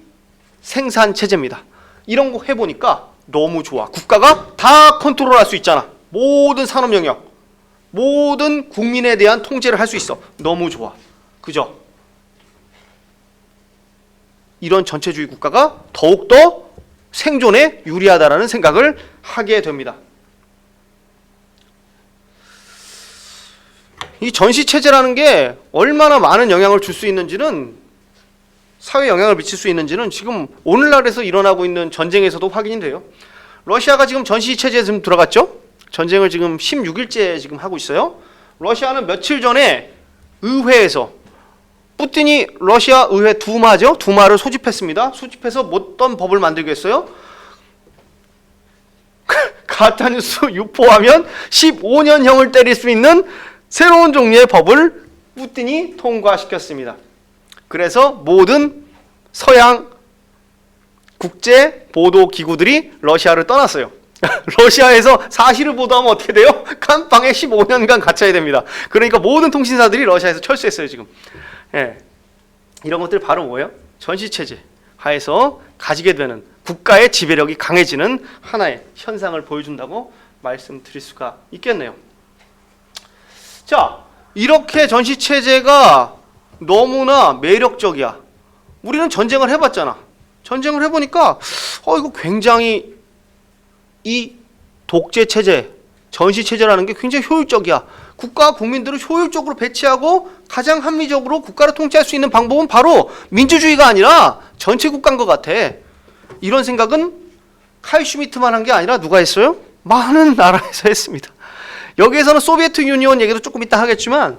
Speaker 1: 생산 체제입니다. 이런 거 해보니까 너무 좋아. 국가가 다 컨트롤할 수 있잖아. 모든 산업 영역, 모든 국민에 대한 통제를 할 수 있어. 너무 좋아. 그죠? 이런 전체주의 국가가 더욱더 생존에 유리하다라는 생각을 하게 됩니다. 이 전시체제라는 게 얼마나 많은 영향을 줄 수 있는지는, 사회에 영향을 미칠 수 있는지는 지금 오늘날에서 일어나고 있는 전쟁에서도 확인이 돼요. 러시아가 지금 전시체제에 지금 들어갔죠? 전쟁을 지금 16일째 지금 하고 있어요. 러시아는 며칠 전에 의회에서 푸틴이 러시아 의회 두마죠? 두마를 소집했습니다. 소집해서 어떤 법을 만들게 했어요? 가짜뉴스 유포하면 15년형을 때릴 수 있는 새로운 종류의 법을 푸틴이 통과시켰습니다. 그래서 모든 서양 국제 보도 기구들이 러시아를 떠났어요. 러시아에서 사실을 보도하면 어떻게 돼요? 깜빵에 15년간 갇혀야 됩니다. 그러니까 모든 통신사들이 러시아에서 철수했어요, 지금. 예. 이런 것들 바로 뭐예요? 전시체제 하에서 가지게 되는 국가의 지배력이 강해지는 하나의 현상을 보여준다고 말씀드릴 수가 있겠네요. 자, 이렇게 전시체제가 너무나 매력적이야. 우리는 전쟁을 해봤잖아. 전쟁을 해보니까 이거 굉장히 이 독재체제, 전시체제라는 게 굉장히 효율적이야. 국가와 국민들을 효율적으로 배치하고 가장 합리적으로 국가를 통치할 수 있는 방법은 바로 민주주의가 아니라 전체 국가인 것 같아. 이런 생각은 칼 슈미트만 한 게 아니라 누가 했어요? 많은 나라에서 했습니다. 여기에서는 소비에트 유니온 얘기도 조금 이따 하겠지만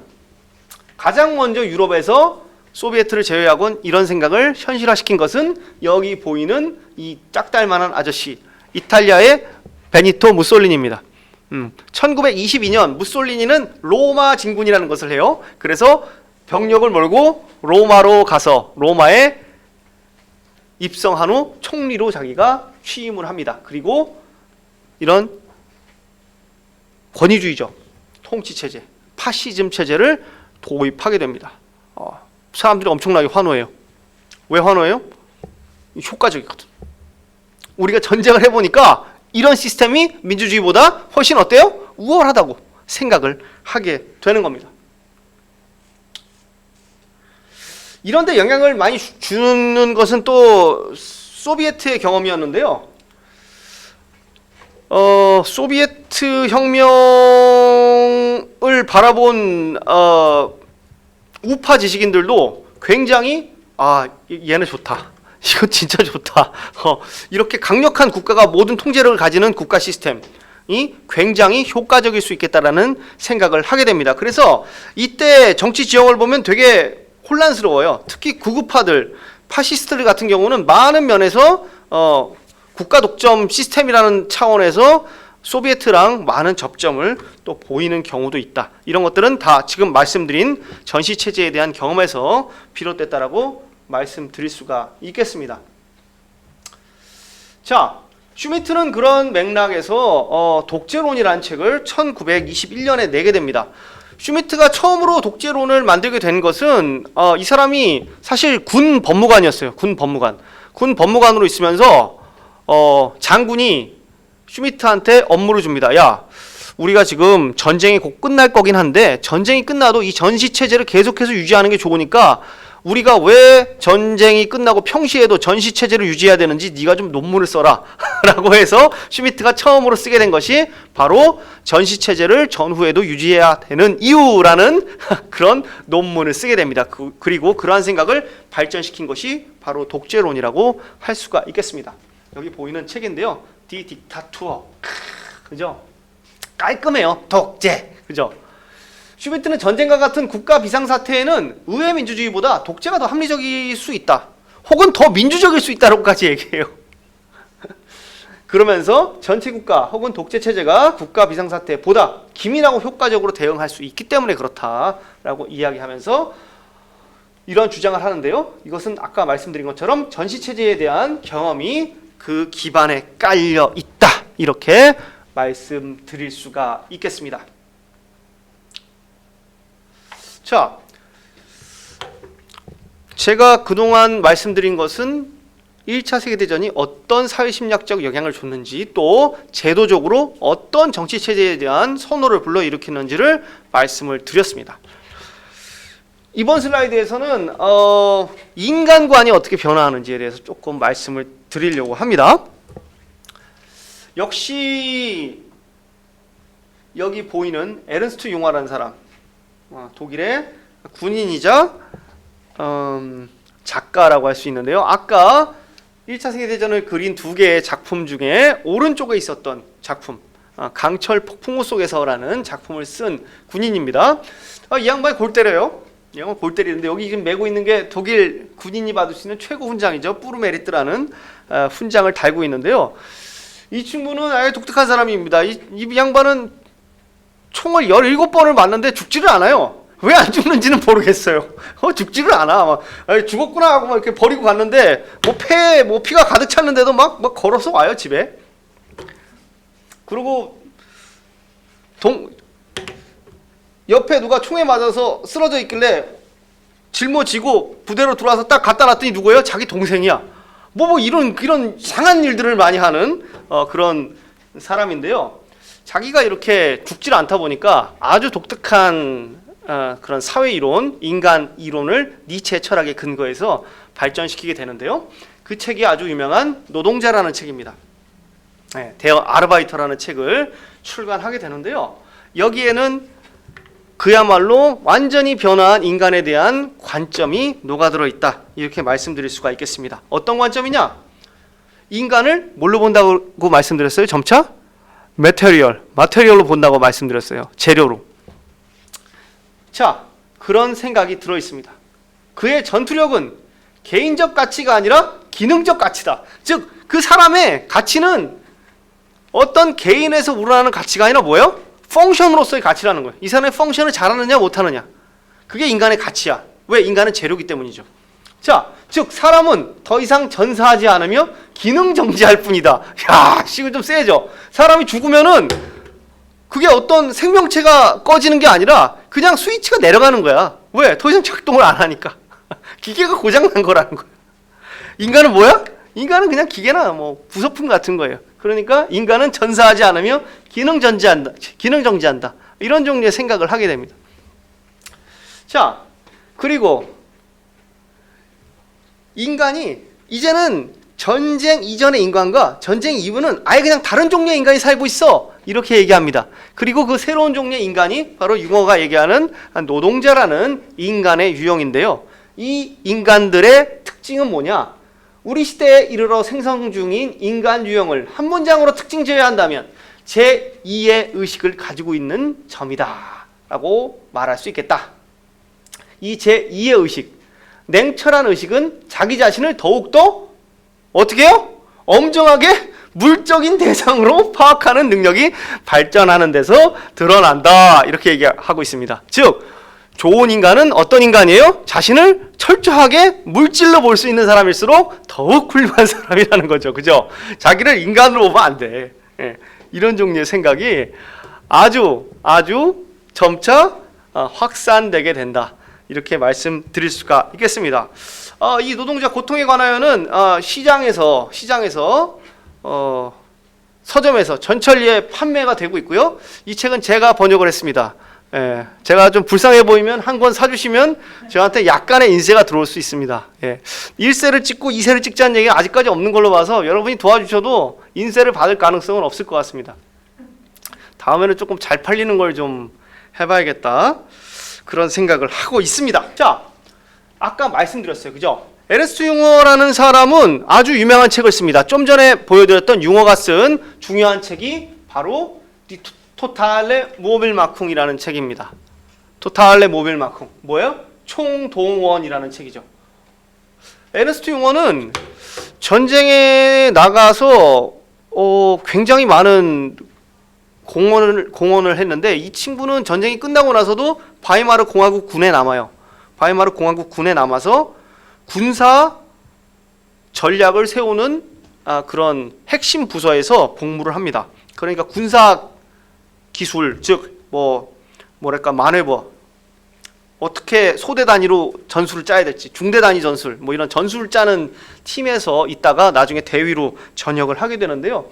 Speaker 1: 가장 먼저 유럽에서 소비에트를 제외하고는 이런 생각을 현실화시킨 것은 여기 보이는 이 짝달만한 아저씨, 이탈리아의 베니토 무솔리니입니다. 1922년 무솔리니는 로마 진군이라는 것을 해요. 그래서 병력을 몰고 로마로 가서 로마에 입성한 후 총리로 자기가 취임을 합니다. 그리고 이런 권위주의적 통치체제, 파시즘 체제를 도입하게 됩니다. 사람들이 엄청나게 환호해요. 왜 환호해요? 효과적이거든. 우리가 전쟁을 해보니까 이런 시스템이 민주주의보다 훨씬 어때요? 우월하다고 생각을 하게 되는 겁니다. 이런 데 영향을 많이 주는 것은 또 소비에트의 경험이었는데요. 소비에트 혁명을 바라본 우파 지식인들도 굉장히 얘는 좋다. 이거 진짜 좋다. 이렇게 강력한 국가가 모든 통제력을 가지는 국가 시스템이 굉장히 효과적일 수 있겠다라는 생각을 하게 됩니다. 그래서 이때 정치 지형을 보면 되게 혼란스러워요. 특히 구구파들, 파시스트들 같은 경우는 많은 면에서 국가 독점 시스템이라는 차원에서 소비에트랑 많은 접점을 또 보이는 경우도 있다. 이런 것들은 다 지금 말씀드린 전시체제에 대한 경험에서 비롯됐다라고 말씀드릴 수가 있겠습니다. 자, 슈미트는 그런 맥락에서 독재론이라는 책을 1921년에 내게 됩니다. 슈미트가 처음으로 독재론을 만들게 된 것은 이 사람이 사실 군 법무관이었어요. 군 법무관으로 있으면서 장군이 슈미트한테 업무를 줍니다. 야, 우리가 지금 전쟁이 곧 끝날 거긴 한데 전쟁이 끝나도 이 전시체제를 계속해서 유지하는 게 좋으니까 우리가 왜 전쟁이 끝나고 평시에도 전시체제를 유지해야 되는지 네가 좀 논문을 써라 라고 해서 슈미트가 처음으로 쓰게 된 것이 바로 전시체제를 전후에도 유지해야 되는 이유라는 그런 논문을 쓰게 됩니다. 그리고 그러한 생각을 발전시킨 것이 바로 독재론이라고 할 수가 있겠습니다. 여기 보이는 책인데요. 디 딕타투어. 그죠? 깔끔해요. 독재. 그죠? 슈미트는 전쟁과 같은 국가 비상사태에는 의회 민주주의보다 독재가 더 합리적일 수 있다. 혹은 더 민주적일 수 있다고까지 얘기해요. 그러면서 전체 국가 혹은 독재 체제가 국가 비상사태보다 기민하고 효과적으로 대응할 수 있기 때문에 그렇다라고 이야기하면서 이런 주장을 하는데요. 이것은 아까 말씀드린 것처럼 전시체제에 대한 경험이 그 기반에 깔려 있다. 이렇게 말씀드릴 수가 있겠습니다. 자, 제가 그동안 말씀드린 것은 1차 세계대전이 어떤 사회심리학적 영향을 줬는지 또 제도적으로 어떤 정치체제에 대한 선호를 불러일으켰는지를 말씀을 드렸습니다. 이번 슬라이드에서는 인간관이 어떻게 변화하는지에 대해서 조금 말씀을 드리려고 합니다. 역시 여기 보이는 에른스트 융화라는 사람, 독일의 군인이자 작가라고 할 수 있는데요. 아까 1차 세계대전을 그린 두 개의 작품 중에 오른쪽에 있었던 작품, 강철 폭풍우 속에서라는 작품을 쓴 군인입니다. 이 양반이 골 때려요. 이 양반 골 때리는데 여기 지금 메고 있는 게 독일 군인이 받을 수 있는 최고 훈장이죠. 뿌르메리트라는 훈장을 달고 있는데요. 이 친구는 아예 독특한 사람입니다. 이 양반은 총을 17번을 맞는데 죽지를 않아요. 왜 안 죽는지는 모르겠어요. 죽지를 않아. 막 죽었구나 하고 막 이렇게 버리고 갔는데 피가 가득 찼는데도 막 걸어서 와요, 집에. 그리고 옆에 누가 총에 맞아서 쓰러져 있길래 짊어지고 부대로 들어와서 딱 갖다 놨더니 누구예요? 자기 동생이야. 이런 이상한 일들을 많이 하는 그런 사람인데요. 자기가 이렇게 죽질 않다 보니까 아주 독특한 그런 사회 이론, 인간 이론을 니체의 철학에 근거해서 발전시키게 되는데요. 그 책이 아주 유명한 노동자라는 책입니다. 데어 아르바이터라는 책을 출간하게 되는데요. 여기에는 그야말로 완전히 변화한 인간에 대한 관점이 녹아들어 있다. 이렇게 말씀드릴 수가 있겠습니다. 어떤 관점이냐? 인간을 뭘로 본다고 말씀드렸어요? 점차? 마테리얼로 본다고 말씀드렸어요. 재료로. 자, 그런 생각이 들어 있습니다. 그의 전투력은 개인적 가치가 아니라 기능적 가치다. 즉, 그 사람의 가치는 어떤 개인에서 우러나는 가치가 아니라 뭐예요? 펑션으로서의 가치라는 거예요. 이 사람의 펑션을 잘하느냐 못하느냐. 그게 인간의 가치야. 왜? 인간은 재료기 때문이죠. 자, 즉 사람은 더 이상 전사하지 않으며 기능 정지할 뿐이다. 야, 이거 좀 세죠. 사람이 죽으면은 그게 어떤 생명체가 꺼지는 게 아니라 그냥 스위치가 내려가는 거야. 왜? 더 이상 작동을 안 하니까. 기계가 고장난 거라는 거야. 인간은 뭐야? 인간은 그냥 기계나 뭐 부속품 같은 거예요. 그러니까 인간은 전사하지 않으며 기능 정지한다. 이런 종류의 생각을 하게 됩니다. 자, 그리고 인간이 이제는 전쟁 이전의 인간과 전쟁 이후는 아예 그냥 다른 종류의 인간이 살고 있어. 이렇게 얘기합니다. 그리고 그 새로운 종류의 인간이 바로 융어가 얘기하는 노동자라는 인간의 유형인데요. 이 인간들의 특징은 뭐냐? 우리 시대에 이르러 생성 중인 인간 유형을 한 문장으로 특징 지어야 한다면 제2의 의식을 가지고 있는 점이다 라고 말할 수 있겠다. 이 제2의 의식, 냉철한 의식은 자기 자신을 더욱더 어떻게 해요? 엄정하게 물적인 대상으로 파악하는 능력이 발전하는 데서 드러난다. 이렇게 얘기하고 있습니다. 즉, 좋은 인간은 어떤 인간이에요? 자신을 철저하게 물질로 볼 수 있는 사람일수록 더욱 훌륭한 사람이라는 거죠. 그죠? 자기를 인간으로 보면 안 돼. 예, 이런 종류의 생각이 아주 점차 확산되게 된다. 이렇게 말씀드릴 수가 있겠습니다. 이 노동자 고통에 관하여는 시장에서 서점에서 전철리에 판매가 되고 있고요. 이 책은 제가 번역을 했습니다. 예, 제가 좀 불쌍해 보이면 한 권 사주시면 저한테 약간의 인세가 들어올 수 있습니다. 예, 1세를 찍고 2세를 찍자는 얘기가 아직까지 없는 걸로 봐서 여러분이 도와주셔도 인세를 받을 가능성은 없을 것 같습니다. 다음에는 조금 잘 팔리는 걸 좀 해봐야겠다. 그런 생각을 하고 있습니다. 자, 아까 말씀드렸어요. 그죠? 에르스트 융어라는 사람은 아주 유명한 책을 씁니다. 좀 전에 보여드렸던 융어가 쓴 중요한 책이 바로 토탈레 모빌마쿵이라는 책입니다. 토탈레 모빌마쿵. 뭐예요? 총동원이라는 책이죠. 에르스트 융어는 전쟁에 나가서 굉장히 많은 공헌을 했는데 이 친구는 전쟁이 끝나고 나서도 바이마르 공화국 군에 남아요. 바이마르 공화국 군에 남아서 군사 전략을 세우는 그런 핵심 부서에서 복무를 합니다. 그러니까 군사 기술, 즉 뭐랄까 마네버, 어떻게 소대 단위로 전술을 짜야 될지, 중대 단위 전술, 뭐 이런 전술을 짜는 팀에서 있다가 나중에 대위로 전역을 하게 되는데요.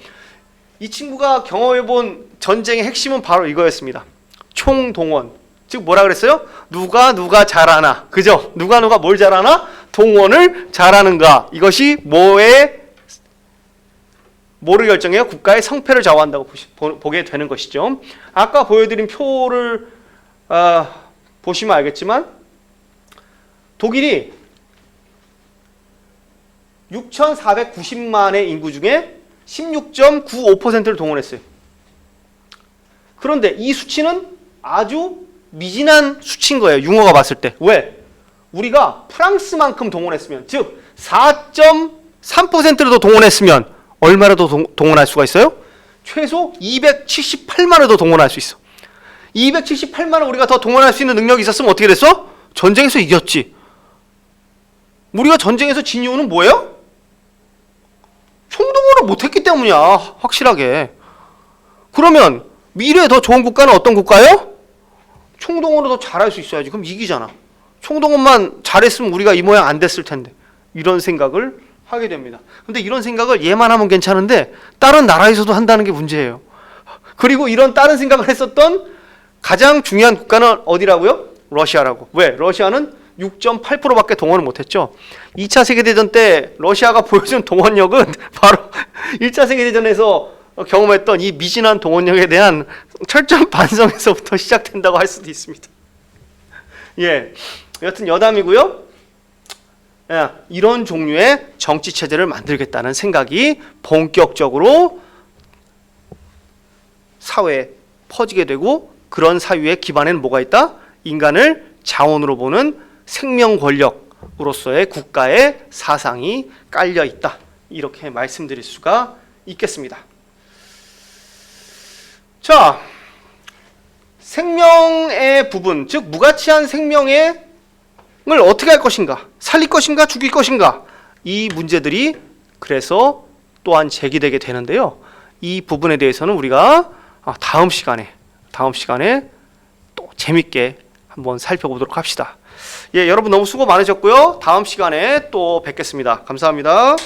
Speaker 1: 이 친구가 경험해본 전쟁의 핵심은 바로 이거였습니다. 총동원. 즉 뭐라 그랬어요? 누가 잘하나. 그죠? 누가 뭘 잘하나? 동원을 잘하는가. 이것이 뭐를 결정해요? 국가의 성패를 좌우한다고 보게 되는 것이죠. 아까 보여드린 표를 보시면 알겠지만 독일이 6,490만의 인구 중에 16.95%를 동원했어요. 그런데 이 수치는 아주 미진한 수치인 거예요. 융어가 봤을 때. 왜? 우리가 프랑스만큼 동원했으면, 즉 4.3%를 더 동원했으면 얼마나 더 동원할 수가 있어요? 최소 278만을 더 동원할 수 있어. 278만을 우리가 더 동원할 수 있는 능력이 있었으면 어떻게 됐어? 전쟁에서 이겼지. 우리가 전쟁에서 진 이유는 뭐예요? 총동원을 못했기 때문이야. 확실하게. 그러면 미래에 더 좋은 국가는 어떤 국가예요? 총동원을 더 잘할 수 있어야지. 그럼 이기잖아. 총동원만 잘했으면 우리가 이 모양 안 됐을 텐데. 이런 생각을 하게 됩니다. 근데 이런 생각을 얘만 하면 괜찮은데 다른 나라에서도 한다는 게 문제예요. 그리고 이런 다른 생각을 했었던 가장 중요한 국가는 어디라고요? 러시아라고. 왜? 러시아는 6.8%밖에 동원을 못했죠. 2차 세계대전 때 러시아가 보여준 동원력은 바로 1차 세계대전에서 경험했던 이 미진한 동원력에 대한 철저한 반성에서부터 시작된다고 할 수도 있습니다. 예, 여튼 여담이고요. 이런 종류의 정치 체제를 만들겠다는 생각이 본격적으로 사회에 퍼지게 되고, 그런 사유의 기반에는 뭐가 있다? 인간을 자원으로 보는 생명 권력으로서의 국가의 사상이 깔려 있다. 이렇게 말씀드릴 수가 있겠습니다. 자, 생명의 부분, 즉 무가치한 생명을 어떻게 할 것인가, 살릴 것인가, 죽일 것인가, 이 문제들이 그래서 또한 제기되게 되는데요. 이 부분에 대해서는 우리가 다음 시간에 또 재밌게 한번 살펴보도록 합시다. 예, 여러분 너무 수고 많으셨고요. 다음 시간에 또 뵙겠습니다. 감사합니다.